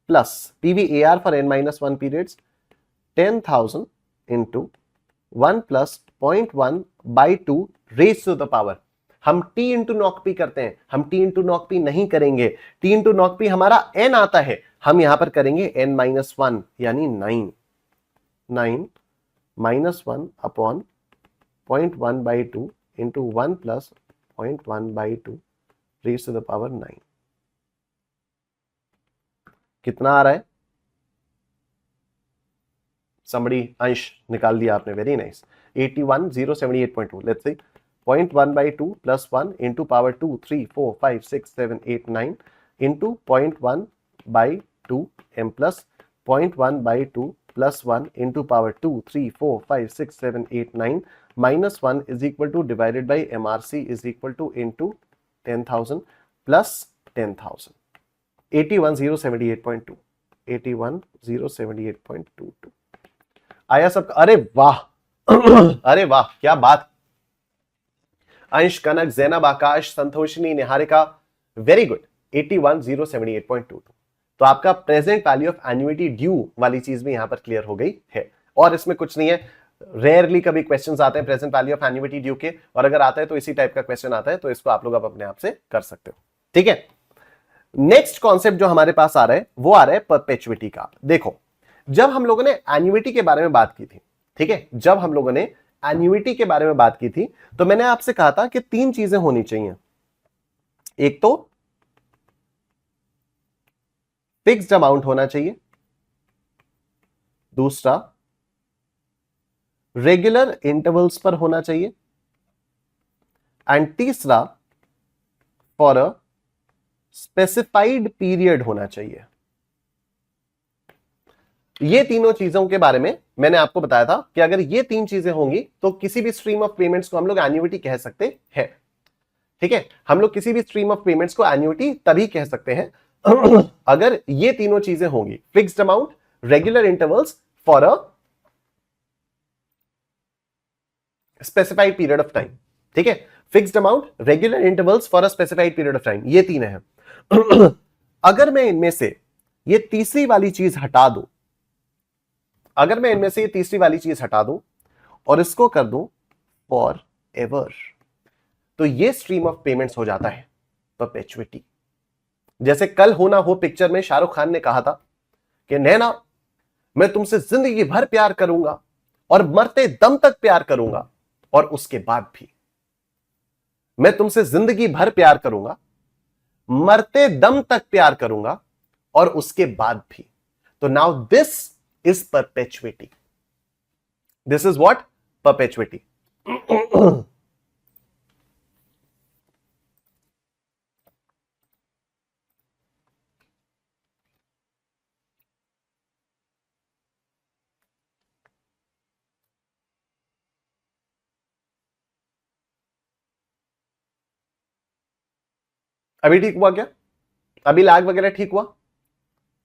plus PVAR for n-1 periods 10,000 into 1 plus 0.1 by 2 raise to the power. हम T into NOC-P करते हैं, हम T इंटू NOC-P नहीं करेंगे। T इंटू NOC-P हमारा n आता है, हम यहां पर करेंगे n-1 यानी 9 minus 1 upon 0.1 by 2 into 1 plus 0.1 by 2 raise to the power 9। कितना आ रहा है? somebody अंश निकाल दिया आपने, very nice. 81,078.2, let's see 0.1 by 2 plus 1 into power 2 3 4 5 6 7 8 9 into 0.1 by 2 m plus 0.1 by 2 plus 1 into power 2 3 4 5 6 7 8 9 minus 1 is equal to divided by MRC is equal to into 10,000 plus 10,000। 81,078.2, 81,078.22 आया सबका? अरे वाह अरे वाह, क्या बात। अंश, कनक, जैनब, आकाश, संतोषिनी, निहारिका, वेरी गुड। 81,078.22। तो आपका present value of annuity due वाली चीज भी यहां पर क्लियर हो गई है, और इसमें कुछ नहीं है। रेयरली कभी क्वेश्चंस आते हैं present value of annuity due के, और अगर आता है तो इसी टाइप का क्वेश्चन आता है, तो इसको आप लोग अपने आप से कर सकते हो। ठीक है, नेक्स्ट कॉन्सेप्ट जो हमारे पास आ रहा है वो आ रहा है परपेचुइटी का। देखो, जब हम लोगों ने एन्युटी के बारे में बात की थी, ठीक है, जब हम लोगों ने एन्युटी के बारे में बात की थी, तो मैंने आपसे कहा था कि 3 चीजें होनी चाहिए। एक तो फिक्स्ड अमाउंट होना चाहिए, दूसरा रेगुलर इंटरवल्स पर होना चाहिए, एंड तीसरा फॉर अ स्पेसिफाइड पीरियड होना चाहिए। ये तीनों चीजों के बारे में मैंने आपको बताया था कि अगर ये तीन चीजें होंगी तो किसी भी स्ट्रीम ऑफ पेमेंट्स को हम लोग एन्युइटी कह सकते हैं। ठीक है, हम लोग किसी भी स्ट्रीम ऑफ पेमेंट्स को एन्युइटी तभी कह सकते हैं अगर ये तीनों चीजें होंगी, fixed amount, regular intervals for a specified period of time. ठीक है, fixed amount, regular intervals for a specified period of time, ये तीन है। अगर मैं इनमें से ये तीसरी वाली चीज हटा दूं, अगर मैं इनमें से ये तीसरी वाली चीज हटा दूं और इसको कर दूं फॉर एवर, तो ये स्ट्रीम ऑफ पेमेंट्स हो जाता है परपेचुइटी। जैसे कल हो ना हो पिक्चर में शाहरुख खान ने कहा था कि नैना मैं तुमसे जिंदगी भर प्यार करूंगा और मरते दम तक प्यार करूंगा, और उसके बाद भी मैं तुमसे जिंदगी भर प्यार करूंगा, मरते दम तक प्यार करूंगा, और उसके बाद भी। तो now this is perpetuity. This is what? Perpetuity. अभी ठीक हुआ क्या? अभी लैग वगैरह ठीक हुआ?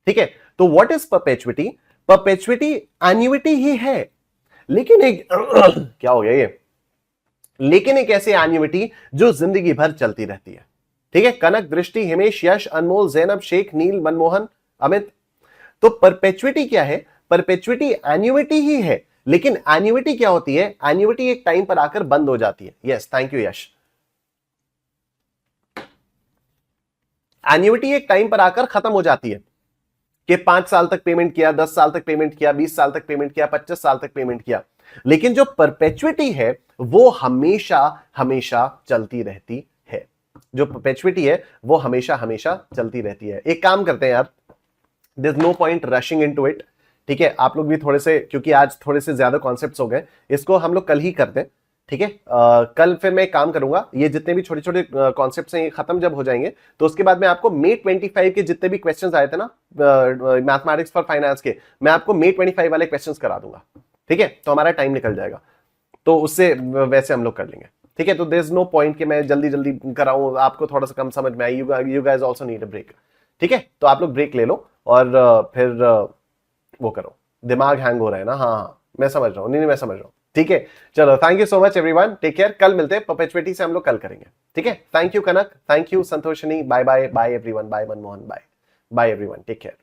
ठीक है, तो what is perpetuity? Perpetuity annuity ही है, लेकिन एक क्या हो गया ये, लेकिन एक ऐसी एन्युइटी जो जिंदगी भर चलती रहती है। ठीक है, कनक, दृष्टि, हिमेश, यश, अनमोल, जैनब, शेख, नील, मनमोहन, अमित। तो परपेचुइटी क्या है? परपेचुइटी एन्युइटी ही है, लेकिन एन्युइटी क्या होती है? एन्युइटी एक टाइम पर आकर बंद हो जाती है। Yes, thank you Yash. Annuity एक टाइम पर आकर खत्म हो जाती है कि 5 साल तक पेमेंट किया, 10 साल तक पेमेंट किया, 20 साल तक पेमेंट किया, 25 साल तक पेमेंट किया। लेकिन जो परपेचुइटी है वो हमेशा हमेशा चलती रहती है। जो परपेचुइटी है वो हमेशा हमेशा चलती रहती है। एक काम करते हैं यार, there is no point rushing into it. ठीक है, आप लोग भी थोड़े से, क्योंकि आज थोड़े से ज्यादा कॉन्सेप्ट्स हो गए, इसको हम लोग कल ही करते हैं। ठीक है, कल फिर मैं एक काम करूंगा, ये जितने भी छोटे छोटे कॉन्सेप्ट्स हैं ये खत्म जब हो जाएंगे तो उसके बाद मैं आपको मे 25 के जितने भी क्वेश्चंस आए थे ना मैथमेटिक्स फॉर फाइनेंस के, मैं आपको मे 25 वाले क्वेश्चंस करा दूंगा। ठीक है, तो हमारा टाइम निकल जाएगा, तो उससे वैसे हम लोग कर लेंगे। ठीक है, तो देयर इज नो पॉइंट कि मैं जल्दी जल्दी कराऊं, आपको थोड़ा सा कम समझ में आई। You guys also need a break. ठीक है, तो आप लोग ब्रेक ले लो और फिर वो करो। दिमाग हैंग हो रहा है ना? हाँ मैं समझ रहा हूँ, नहीं मैं समझ रहा हूँ। ठीक है, चलो thank you so much everyone, take care. कल मिलते हैं, परपेचुइटी से हम लोग कल करेंगे। ठीक है, thank you Kanak, thank you Santoshni, bye bye, bye everyone, bye Manmohan, bye bye everyone, take care.